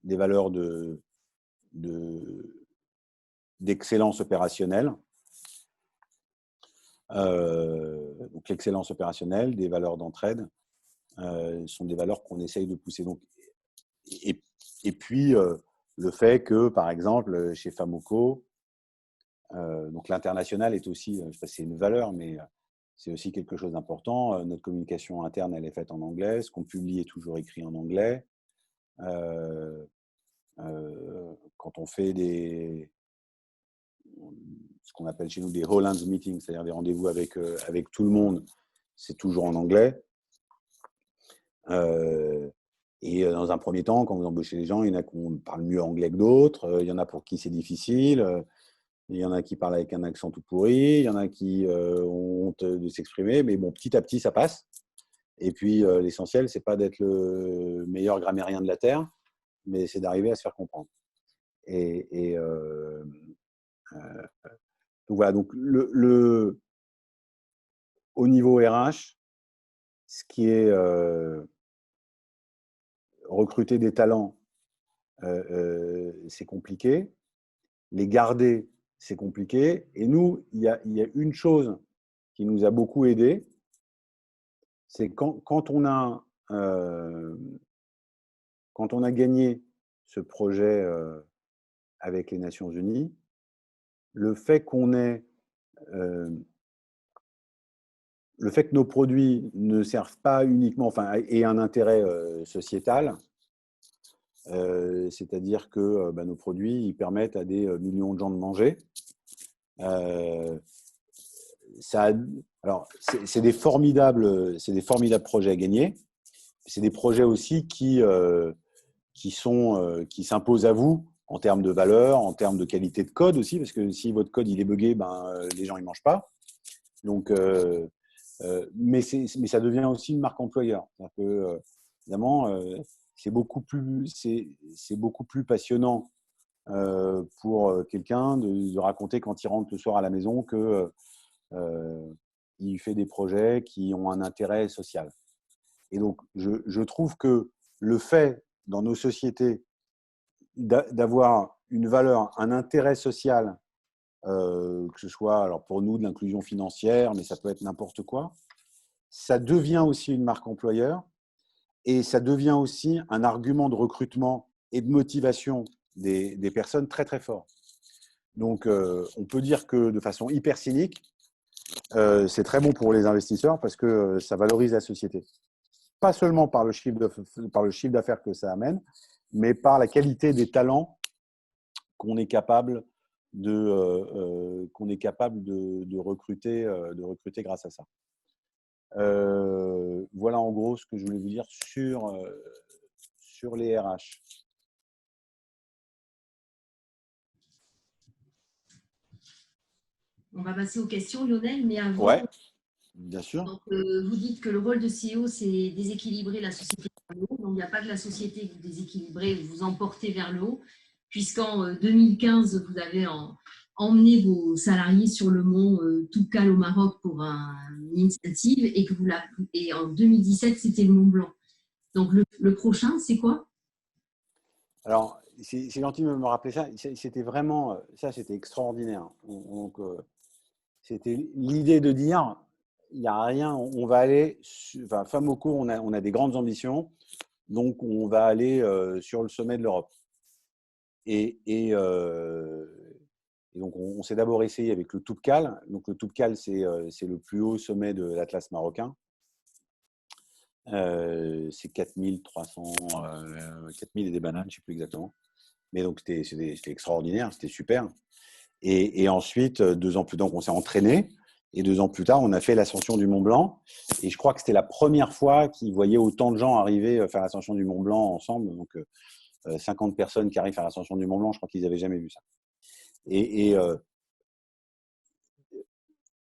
des valeurs d'excellence opérationnelle. Donc, l'excellence opérationnelle, des valeurs d'entraide, sont des valeurs qu'on essaye de pousser. Donc, et puis, le fait que, par exemple, chez Famoco, donc l'international est aussi, je sais pas si c'est une valeur, mais c'est aussi quelque chose d'important. Notre communication interne, elle est faite en anglais. Ce qu'on publie est toujours écrit en anglais. Quand on fait ce qu'on appelle chez nous des Hollands meetings, c'est-à-dire des rendez-vous avec tout le monde, c'est toujours en anglais. Et dans un premier temps, quand vous embauchez les gens, il y en a qui parlent mieux anglais que d'autres. Il y en a pour qui c'est difficile. Il y en a qui parlent avec un accent tout pourri. Il y en a qui ont honte de s'exprimer. Mais bon, petit à petit, ça passe. Et puis, l'essentiel, c'est pas d'être le meilleur grammairien de la Terre, mais c'est d'arriver à se faire comprendre. Donc voilà. Donc, au niveau RH, ce qui est recruter des talents c'est compliqué. Les garder, c'est compliqué. Et nous, il y a une chose qui nous a beaucoup aidé, c'est quand on a gagné ce projet avec les Nations Unies, le fait qu'on ait le fait que nos produits ne servent pas uniquement, enfin, aient un intérêt sociétal, c'est-à-dire que nos produits ils permettent à des millions de gens de manger. Ça, alors, c'est des formidables projets à gagner. C'est des projets aussi qui s'imposent à vous en termes de valeur, en termes de qualité de code aussi, parce que si votre code il est buggé, les gens ils mangent pas. Donc, mais ça devient aussi une marque employeur. Que, évidemment, c'est beaucoup plus passionnant pour quelqu'un de raconter quand il rentre le soir à la maison que il fait des projets qui ont un intérêt social. Et donc, je trouve que le fait dans nos sociétés d'avoir une valeur, un intérêt social, que ce soit alors pour nous de l'inclusion financière, mais ça peut être n'importe quoi, ça devient aussi une marque employeur et ça devient aussi un argument de recrutement et de motivation des personnes très très fort. Donc, on peut dire que de façon hyper cynique, c'est très bon pour les investisseurs parce que ça valorise la société. Pas seulement par le chiffre d'affaires que ça amène, mais par la qualité des talents qu'on est capable de recruter grâce à ça. Voilà en gros ce que je voulais vous dire sur les RH. On va passer aux questions, Lionel, mais avant, ouais, bien sûr. Donc, vous dites que le rôle de CEO, c'est déséquilibrer la société vers le haut. Donc, il n'y a pas de la société que vous déséquilibrez, vous emportez vers le haut, puisqu'en 2015, vous avez emmené vos salariés sur le mont Toubkal au Maroc pour une initiative et en 2017, c'était le Mont Blanc. Donc, le prochain, c'est quoi? Alors, c'est gentil de me rappeler ça. C'était vraiment, ça, c'était extraordinaire. Donc, c'était l'idée de dire, il n'y a rien, on va aller, enfin, Famoco, on a des grandes ambitions, donc on va aller sur le sommet de l'Europe. Et donc, on s'est d'abord essayé avec le Toubkal. Donc, le Toubkal, c'est le plus haut sommet de l'Atlas marocain. C'est 4300, 4000 et des bananes, je ne sais plus exactement. Mais donc, c'était extraordinaire, c'était super. Et ensuite, 2 ans plus tard, on s'est entraîné. Et 2 ans plus tard, on a fait l'ascension du Mont Blanc. Et je crois que c'était la première fois qu'ils voyaient autant de gens arriver faire l'ascension du Mont Blanc ensemble. Donc, 50 personnes qui arrivent à l'ascension du Mont Blanc, je crois qu'ils n'avaient jamais vu ça. Et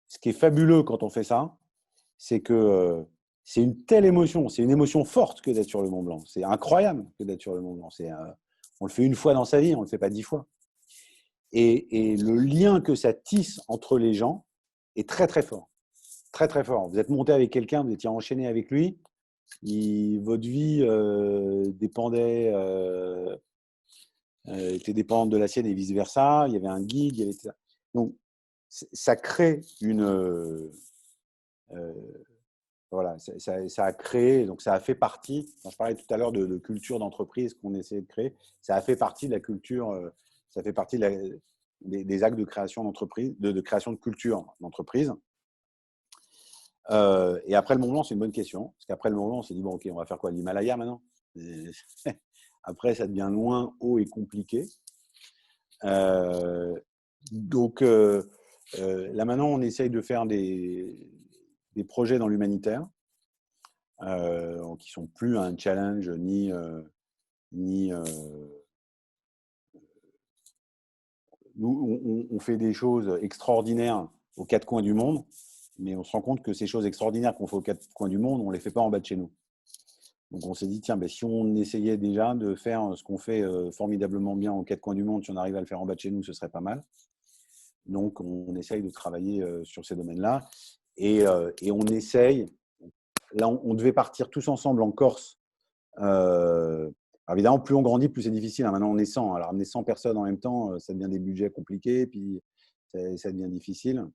ce qui est fabuleux quand on fait ça, c'est que c'est une telle émotion, c'est une émotion forte que d'être sur le Mont Blanc. C'est incroyable que d'être sur le Mont Blanc. On le fait une fois dans sa vie, on ne le fait pas 10 fois. Et le lien que ça tisse entre les gens est très très fort. Très très fort. Vous êtes monté avec quelqu'un, vous étiez enchaîné avec lui, votre vie était dépendante de la sienne et vice-versa. Il y avait un guide, il y avait... Donc, ça crée voilà, ça a créé, donc ça a fait partie, quand je parlais tout à l'heure de culture d'entreprise qu'on essayait de créer, ça a fait partie de la culture, ça fait partie des actes de création d'entreprise, de création de culture d'entreprise. Et après le Mont Blanc, c'est une bonne question, parce qu'après le Mont Blanc, on s'est dit, bon, ok, on va faire quoi, l'Himalaya maintenant? Après, ça devient loin, haut et compliqué. Donc, là maintenant, on essaye de faire des projets dans l'humanitaire qui sont plus un challenge ni nous, on fait des choses extraordinaires aux 4 coins du monde, mais on se rend compte que ces choses extraordinaires qu'on fait aux 4 coins du monde, on ne les fait pas en bas de chez nous. Donc, on s'est dit, tiens, si on essayait déjà de faire ce qu'on fait formidablement bien aux 4 coins du monde, si on arrive à le faire en bas de chez nous, ce serait pas mal. Donc, on essaye de travailler sur ces domaines-là. Et on essaye. Là, on devait partir tous ensemble en Corse Alors évidemment, plus on grandit, plus c'est difficile. Maintenant, on est 100. Alors, amener 100 personnes en même temps, ça devient des budgets compliqués, puis ça devient difficile,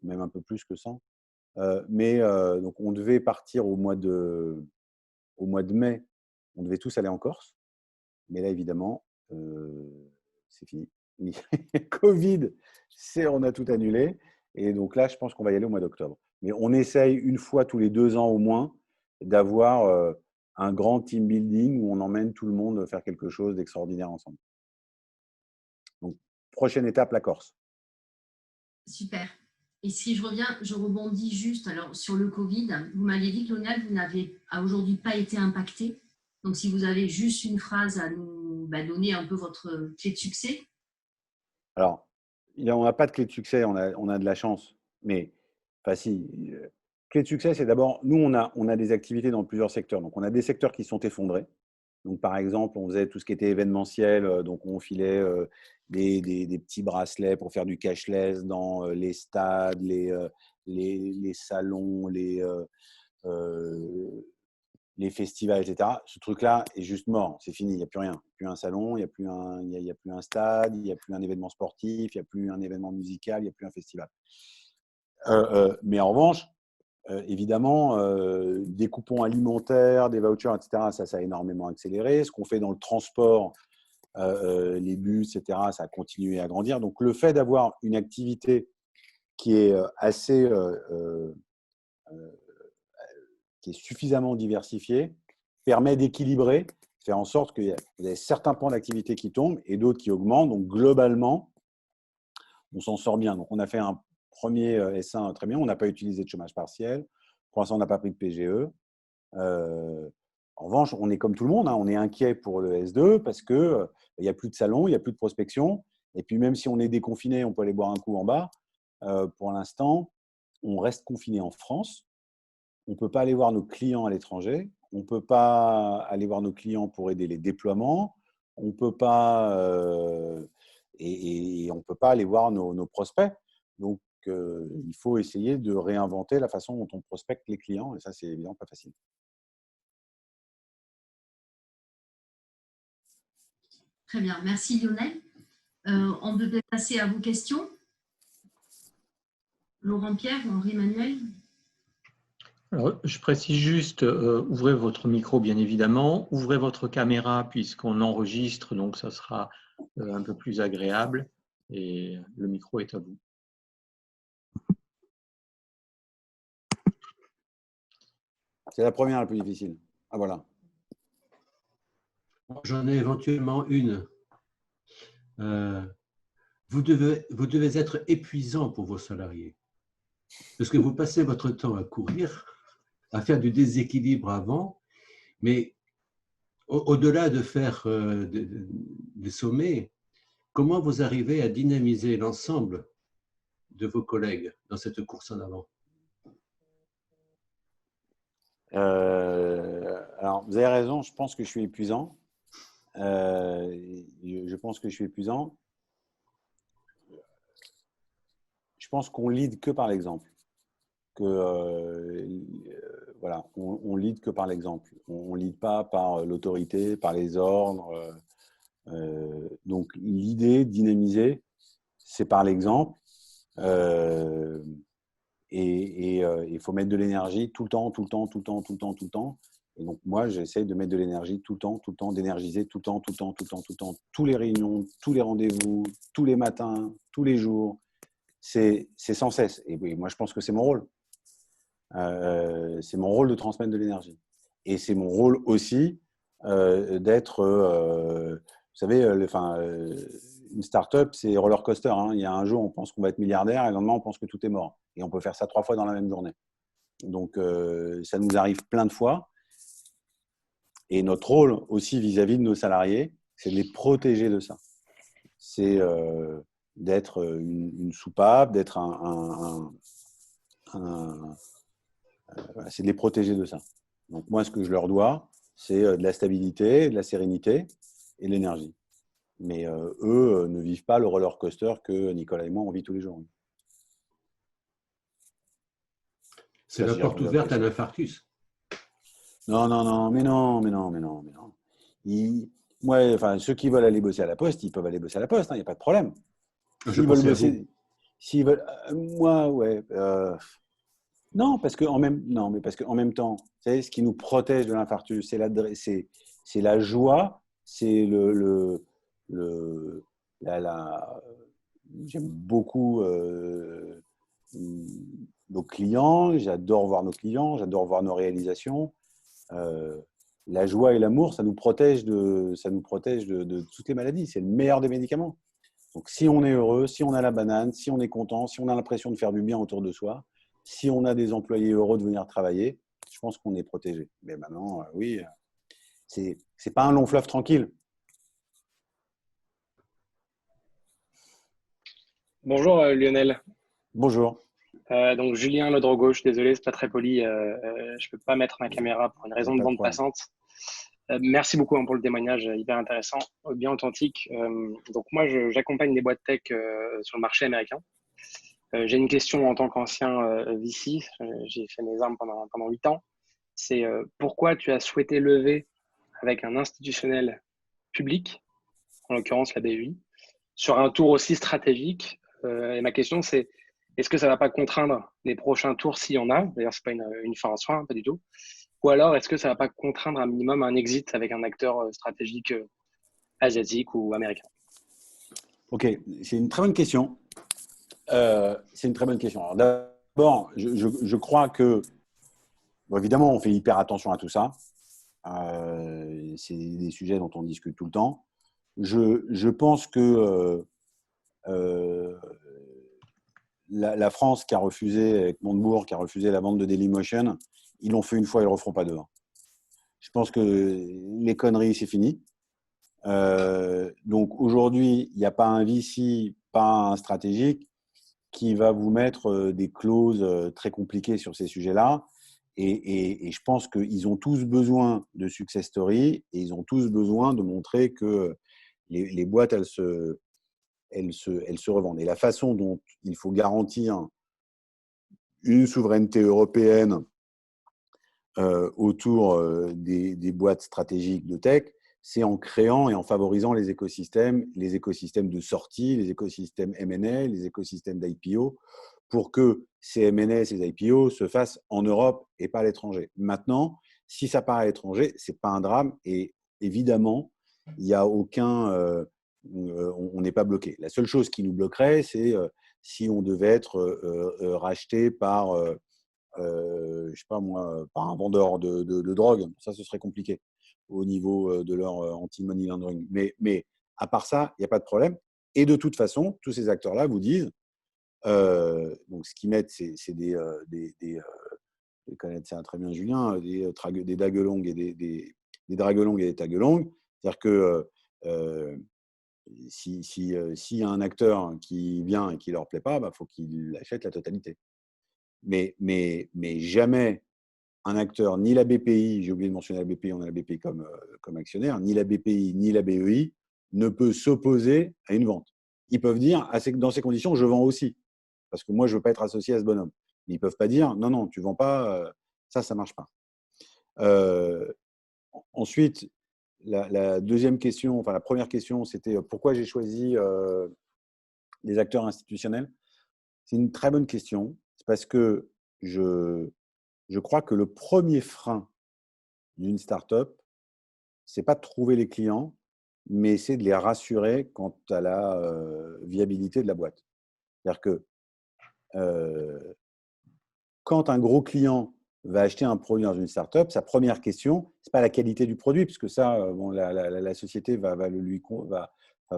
même un peu plus que 100. Donc, on devait partir au mois de mai. On devait tous aller en Corse. Mais là, évidemment, c'est fini. Covid, on a tout annulé. Et donc là, je pense qu'on va y aller au mois d'octobre. Mais on essaye une fois tous les 2 ans au moins d'avoir un grand team building où on emmène tout le monde faire quelque chose d'extraordinaire ensemble. Donc, prochaine étape, la Corse. Super. Et si je rebondis juste alors, sur le Covid. Vous m'aviez dit que Lionel, vous n'avez aujourd'hui pas été impacté. Donc, si vous avez juste une phrase à nous donner un peu votre clé de succès. Alors, on n'a pas de clé de succès, on a de la chance. Mais, enfin si, clé de succès, c'est d'abord, nous, on a des activités dans plusieurs secteurs. Donc, on a des secteurs qui sont effondrés. Donc, par exemple, on faisait tout ce qui était événementiel. Donc, on filait des petits bracelets pour faire du cashless dans les stades, les salons, les festivals, etc. Ce truc-là est juste mort. C'est fini. Il n'y a plus rien. Il n'y a plus un salon, il n'y a plus un stade, il n'y a plus un événement sportif, il n'y a plus un événement musical, il n'y a plus un festival. Mais en revanche, évidemment, des coupons alimentaires, des vouchers, etc., ça a énormément accéléré. Ce qu'on fait dans le transport, les bus, etc., ça a continué à grandir. Donc, le fait d'avoir une activité qui est qui est suffisamment diversifiée permet d'équilibrer, faire en sorte qu'il y a certains pans d'activité qui tombent et d'autres qui augmentent. Donc, globalement, on s'en sort bien. Donc, on a fait un premier S1 très bien. On n'a pas utilisé de chômage partiel. Pour l'instant, on n'a pas pris de PGE. En revanche, on est comme tout le monde, hein, on est inquiet pour le S2 parce qu'il n'y a plus de salon, il n'y a plus de prospection. Et puis, même si on est déconfiné, on peut aller boire un coup en bas. Pour l'instant, on reste confiné en France. On ne peut pas aller voir nos clients à l'étranger. On ne peut pas aller voir nos clients pour aider les déploiements. On peut pas, et on ne peut pas aller voir nos prospects. Donc, il faut essayer de réinventer la façon dont on prospecte les clients. Et ça, c'est évidemment pas facile. Très bien. Merci Lionel. On peut peut-être passer à vos questions. Laurent Pierre ou Henri-Emmanuel? Alors, je précise juste, ouvrez votre micro bien évidemment, ouvrez votre caméra puisqu'on enregistre, donc ça sera un peu plus agréable et le micro est à vous. C'est la première la plus difficile. Ah voilà. J'en ai éventuellement une. Vous devez être épuisant pour vos salariés. Parce que vous passez votre temps à courir, à faire du déséquilibre avant, mais au-delà de faire des sommets, comment vous arrivez à dynamiser l'ensemble de vos collègues dans cette course en avant? Alors, vous avez raison, je pense que je suis épuisant. Je pense que je suis épuisant. Je pense qu'on lead que par l'exemple. Voilà, on lead que par l'exemple. On lead pas par l'autorité, par les ordres. Donc, l'idée, dynamiser, c'est par l'exemple. Et il faut mettre de l'énergie tout le temps, tout le temps, tout le temps, tout le temps, tout le temps. Et donc, moi, j'essaye de mettre de l'énergie tout le temps, d'énergiser tout le temps, tout le temps, tout le temps, tout le temps. Tous les réunions, tous les rendez-vous, tous les matins, tous les jours. C'est sans cesse. Et oui, moi, je pense que c'est mon rôle. C'est mon rôle de transmettre de l'énergie. Et c'est mon rôle aussi d'être, vous savez, une start-up, c'est roller coaster. Hein. Il y a un jour, on pense qu'on va être milliardaire et le lendemain, on pense que tout est mort. Et on peut faire ça 3 fois dans la même journée. Donc, ça nous arrive plein de fois. Et notre rôle aussi vis-à-vis de nos salariés, c'est de les protéger de ça. C'est d'être une soupape, d'être c'est de les protéger de ça. Donc, moi, ce que je leur dois, c'est de la stabilité, de la sérénité et de l'énergie. Mais eux ne vivent pas le roller coaster que Nicolas et moi, on vit tous les jours. C'est la porte ouverte à l'infarctus. Non, mais non. Moi, enfin, ceux qui veulent aller bosser à la Poste, ils peuvent aller bosser à la Poste, il n'y a pas de problème. Je S'ils veulent pensais à vous. bosser, s'ils veulent, moi, ouais. Non, mais parce qu'en même temps, vous savez, ce qui nous protège de l'infarctus, c'est la joie, c'est le la, j'aime beaucoup nos clients, j'adore voir nos clients, j'adore voir nos réalisations. Euh, la joie et l'amour, ça nous protège de toutes les maladies. C'est le meilleur des médicaments. Donc, si on est heureux, si on a la banane, si on est content, si on a l'impression de faire du bien autour de soi, si on a des employés heureux de venir travailler, je pense qu'on est protégé. Mais maintenant, oui, c'est pas un long fleuve tranquille. Bonjour Lionel. Bonjour. Donc Julien Le Drogo, je suis désolé, c'est pas très poli. Je peux pas mettre ma caméra pour une Il n'y a raison de pas de bande problème. passante. Merci beaucoup pour le témoignage, hyper intéressant, bien authentique. Donc moi, j'accompagne des boîtes tech sur le marché américain. J'ai une question en tant qu'ancien VC. J'ai fait mes armes pendant 8 ans. C'est pourquoi tu as souhaité lever avec un institutionnel public, en l'occurrence la BUI, sur un tour aussi stratégique. Et ma question, c'est est-ce que ça ne va pas contraindre les prochains tours s'il y en a? D'ailleurs, ce n'est pas une fin en soi, hein, pas du tout. Ou alors, est-ce que ça ne va pas contraindre un minimum un exit avec un acteur stratégique asiatique ou américain? Ok, c'est une très bonne question. C'est une très bonne question. Alors, d'abord, je crois que, bon, évidemment, on fait hyper attention à tout ça. C'est des sujets dont on discute tout le temps. Je pense que la France qui a refusé, avec Montebourg, qui a refusé la vente de Dailymotion, ils l'ont fait une fois, ils ne le referont pas deux. Je pense que les conneries, c'est fini. Donc aujourd'hui, il n'y a pas un VC, pas un stratégique qui va vous mettre des clauses très compliquées sur ces sujets-là. Et je pense qu'ils ont tous besoin de success story et ils ont tous besoin de montrer que les boîtes, elles se revendent. Et la façon dont il faut garantir une souveraineté européenne autour des boîtes stratégiques de tech, c'est en créant et en favorisant les écosystèmes de sortie, les écosystèmes M&A, les écosystèmes d'IPO, pour que ces M&A, ces IPO se fassent en Europe et pas à l'étranger. Maintenant, si ça part à l'étranger, ce n'est pas un drame et évidemment, il n'y a aucun… on n'est pas bloqué. La seule chose qui nous bloquerait, c'est si on devait être racheté par… je sais pas moi, par un vendeur de drogue, ça, ce serait compliqué au niveau de leur anti-money laundering. Mais à part ça, il n'y a pas de problème. Et de toute façon, tous ces acteurs-là vous disent, donc ce qu'ils mettent, c'est des vous connaissez ça très bien Julien, des daguelongs et des draguelongs et des taguelongs. C'est-à-dire que s'il y a un acteur qui vient et qui ne leur plaît pas, faut qu'il achète la totalité. Mais jamais un acteur, ni la BPI, j'ai oublié de mentionner la BPI, on a la BPI comme actionnaire, ni la BPI, ni la BEI ne peut s'opposer à une vente. Ils peuvent dire, dans ces conditions, je vends aussi, parce que moi, je ne veux pas être associé à ce bonhomme. Mais ils ne peuvent pas dire, non, non, tu ne vends pas, ça ne marche pas. Ensuite, la deuxième question, enfin la première question, c'était pourquoi j'ai choisi les acteurs institutionnels. C'est une très bonne question. C'est parce que je crois que le premier frein d'une start-up, ce n'est pas de trouver les clients, mais c'est de les rassurer quant à la viabilité de la boîte. C'est-à-dire que quand un gros client va acheter un produit dans une start-up, sa première question, ce n'est pas la qualité du produit, puisque ça, la société va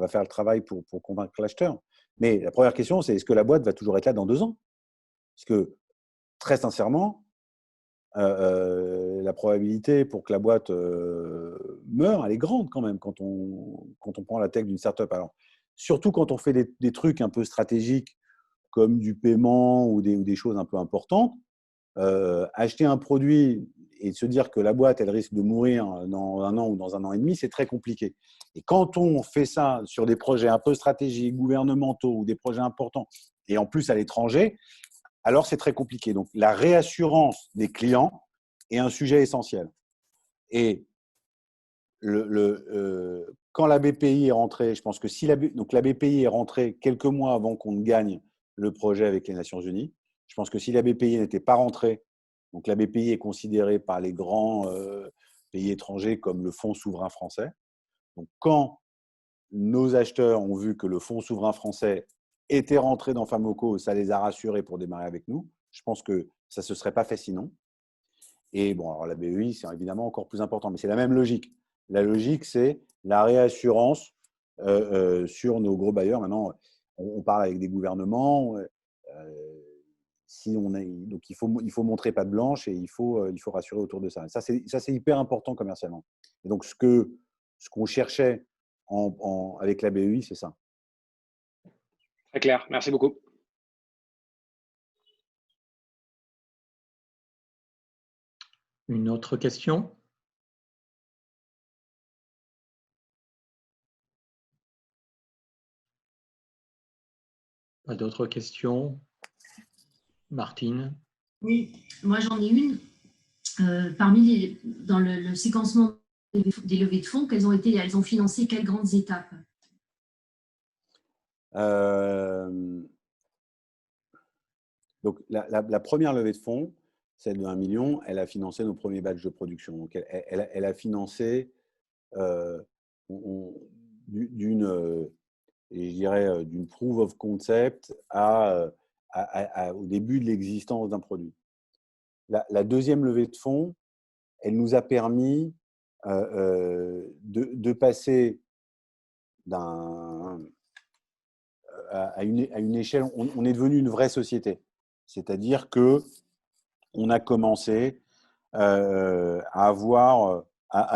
faire le travail pour convaincre l'acheteur. Mais la première question, c'est est-ce que la boîte va toujours être là dans 2 ans? Parce que, très sincèrement, la probabilité pour que la boîte meure, elle est grande quand même quand on prend la tech d'une startup. Alors, surtout quand on fait des trucs un peu stratégiques comme du paiement ou des choses un peu importantes, acheter un produit et se dire que la boîte, elle risque de mourir dans 1 an ou dans 1 an et demi, c'est très compliqué. Et quand on fait ça sur des projets un peu stratégiques, gouvernementaux ou des projets importants, et en plus à l'étranger, alors c'est très compliqué. Donc, la réassurance des clients est un sujet essentiel. Et quand la BPI est rentrée, je pense que si donc la BPI est rentrée quelques mois avant qu'on ne gagne le projet avec les Nations Unies, je pense que si la BPI n'était pas rentrée, donc la BPI est considérée par les grands pays étrangers comme le fonds souverain français. Donc quand nos acheteurs ont vu que le fonds souverain français était rentré dans Famoco, ça les a rassurés pour démarrer avec nous. Je pense que ça ne se serait pas fait sinon. Et bon, alors la BEI, c'est évidemment encore plus important, mais c'est la même logique. La logique, c'est la réassurance sur nos gros bailleurs. Maintenant, on parle avec des gouvernements. Donc, il faut montrer patte blanche et il faut rassurer autour de ça. Ça, c'est hyper important commercialement. Et donc, ce qu'on cherchait avec la BEI, c'est ça. Très clair. Merci beaucoup. Une autre question? Pas d'autres questions? Martine? Oui, moi j'en ai une. Dans le séquencement des levées de fonds, elles ont financé quelles grandes étapes? Donc, la première levée de fonds, celle de 1 million, elle a financé nos premiers batchs de production. Donc, elle a financé d'une proof of concept au début de l'existence d'un produit. La deuxième levée de fonds, elle nous a permis de passer à une échelle. On est devenu une vraie société. C'est-à-dire qu'on a commencé à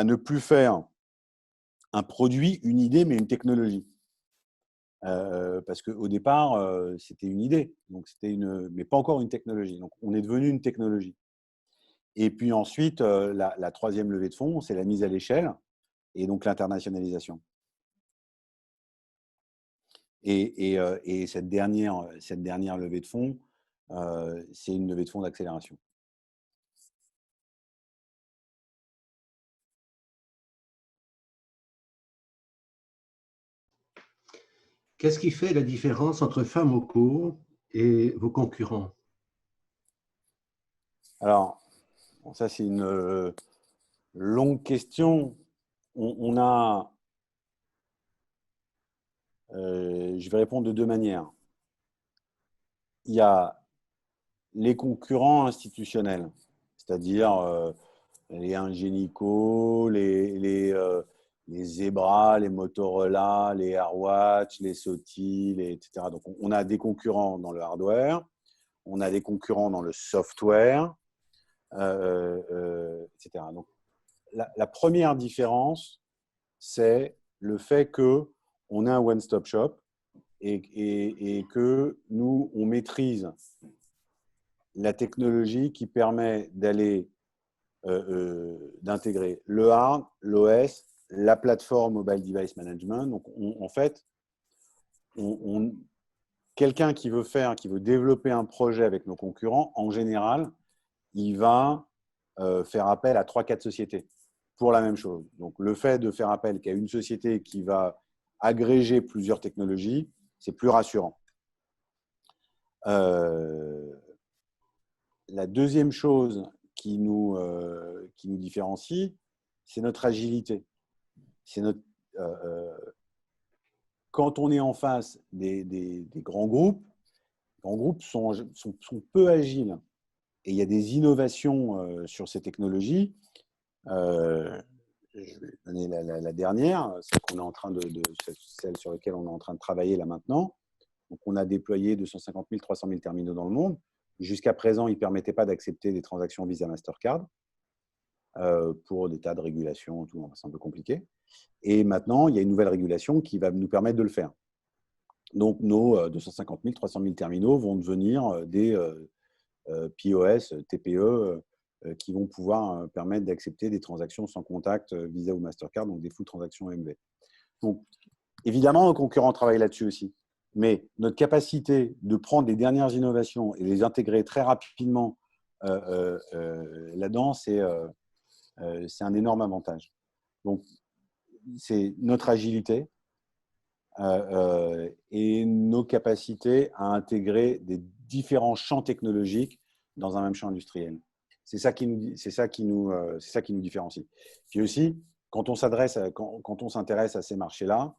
ne plus faire un produit, une idée, mais une technologie. Parce qu'au départ, c'était une idée, mais pas encore une technologie. Donc, on est devenu une technologie. Et puis ensuite, la troisième levée de fonds, c'est la mise à l'échelle et donc l'internationalisation. Et cette dernière levée de fonds, c'est une levée de fonds d'accélération. Qu'est-ce qui fait la différence entre Famoco et vos concurrents? Alors, bon, ça c'est une longue question. Je vais répondre de deux manières. Il y a les concurrents institutionnels, c'est-à-dire les Ingenico, les Zebra, les Motorola, les AirWatch, les Soti, etc. Donc, on a des concurrents dans le hardware, on a des concurrents dans le software, etc. Donc, la première différence, c'est le fait qu'on a un one-stop shop et que nous, on maîtrise la technologie qui permet d'intégrer le hard, l'OS, la plateforme Mobile Device Management. Donc, en fait, quelqu'un qui veut développer un projet avec nos concurrents, en général, il va faire appel à 3-4 sociétés pour la même chose. Donc, le fait de faire appel qu'à une société qui va agréger plusieurs technologies, c'est plus rassurant. La deuxième chose qui nous différencie, c'est notre agilité. Quand on est en face des grands groupes, les grands groupes sont peu agiles. Et il y a des innovations sur ces technologies. Je vais donner la dernière, celle sur laquelle on est en train de travailler là maintenant. Donc, on a déployé 250 000, 300 000 terminaux dans le monde. Jusqu'à présent, ils ne permettaient pas d'accepter des transactions Visa Mastercard pour des tas de régulations, c'est un peu compliqué. Et maintenant, il y a une nouvelle régulation qui va nous permettre de le faire. Donc, nos 250 000, 300 000 terminaux vont devenir des POS, TPE, qui vont pouvoir permettre d'accepter des transactions sans contact Visa ou Mastercard, donc des full transactions MV. Donc, évidemment, nos concurrents travaillent là-dessus aussi. Mais notre capacité de prendre les dernières innovations et les intégrer très rapidement là-dedans, c'est un énorme avantage. Donc, c'est notre agilité et nos capacités à intégrer des différents champs technologiques dans un même champ industriel. C'est ça qui nous différencie. Puis aussi, quand on s'intéresse à ces marchés-là,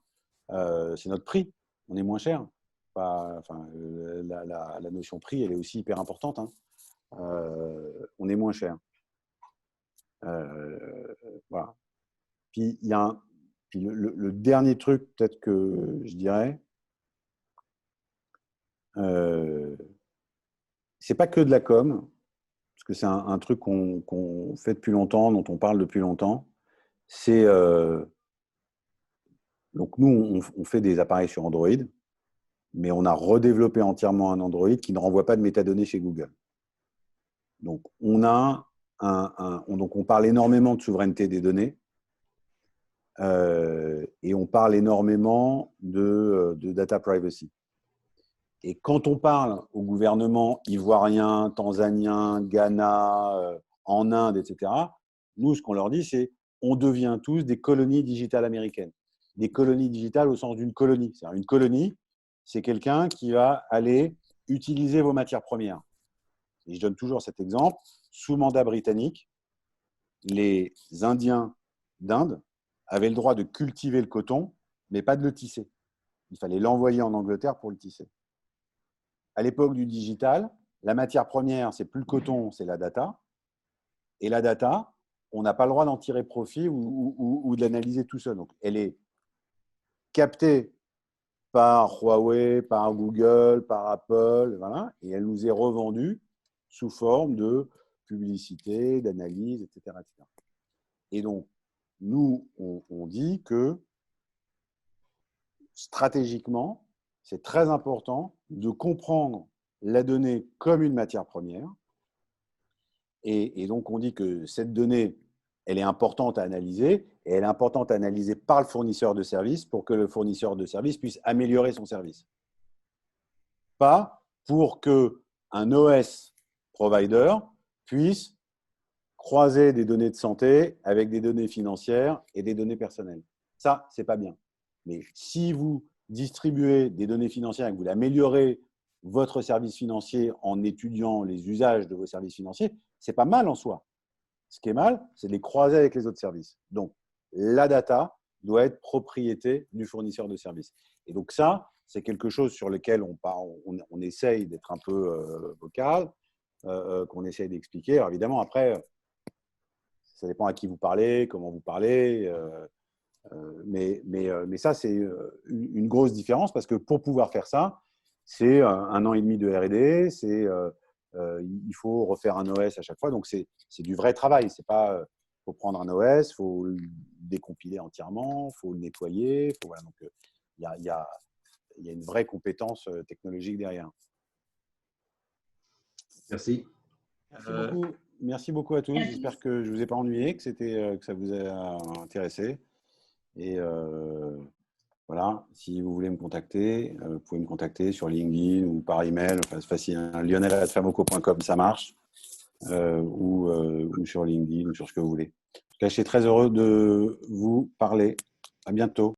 c'est notre prix. On est moins cher. La notion prix, elle est aussi hyper importante. Hein. On est moins cher. Voilà. Puis il y a le dernier truc peut-être que je dirais, c'est pas que de la com, parce que c'est un truc qu'on fait depuis longtemps, dont on parle depuis longtemps. C'est donc nous on fait des appareils sur Android, mais on a redéveloppé entièrement un Android qui ne renvoie pas de métadonnées chez Google. Donc on a donc on parle énormément de souveraineté des données. Et on parle énormément de data privacy. Et quand on parle au gouvernement ivoirien, tanzanien, Ghana, en Inde, etc., nous, ce qu'on leur dit, c'est on devient tous des colonies digitales américaines. Des colonies digitales au sens d'une colonie. C'est-à-dire une colonie, c'est quelqu'un qui va aller utiliser vos matières premières. Et je donne toujours cet exemple. Sous mandat britannique, les Indiens d'Inde avaient le droit de cultiver le coton, mais pas de le tisser. Il fallait l'envoyer en Angleterre pour le tisser. À l'époque du digital, la matière première, c'est plus le coton, c'est la data. Et la data, on n'a pas le droit d'en tirer profit ou de l'analyser tout seul. Donc, elle est captée par Huawei, par Google, par Apple, voilà, et elle nous est revendue sous forme de publicité, d'analyse, etc., etc. Et donc, nous, on dit que stratégiquement, c'est très important de comprendre la donnée comme une matière première. Et donc, on dit que cette donnée, elle est importante à analyser, et elle est importante à analyser par le fournisseur de service pour que le fournisseur de service puisse améliorer son service. Pas pour qu'un OS provider puisse croiser des données de santé avec des données financières et des données personnelles. Ça, c'est pas bien. Mais si vous distribuez des données financières et que vous améliorez votre service financier en étudiant les usages de vos services financiers, c'est pas mal en soi. Ce qui est mal, c'est de les croiser avec les autres services. Donc, la data doit être propriété du fournisseur de services. Et donc ça, c'est quelque chose sur lequel on essaye d'être un peu vocal, qu'on essaye d'expliquer. Alors évidemment, après, ça dépend à qui vous parlez, comment vous parlez. Mais ça, c'est une grosse différence parce que pour pouvoir faire ça, c'est 1 an et demi de R&D, il faut refaire un OS à chaque fois. Donc, c'est du vrai travail. C'est pas, faut prendre un OS, il faut le décompiler entièrement, il faut le nettoyer. Voilà. Donc, il y a une vraie compétence technologique derrière. Merci. Merci beaucoup à tous. J'espère que je ne vous ai pas ennuyé, que ça vous a intéressé. Et voilà, si vous voulez me contacter, vous pouvez me contacter sur LinkedIn ou par email. Enfin, c'est facile, hein, lionel@famoco.com, ça marche. Ou sur LinkedIn ou sur ce que vous voulez. En tout cas, je suis très heureux de vous parler. À bientôt.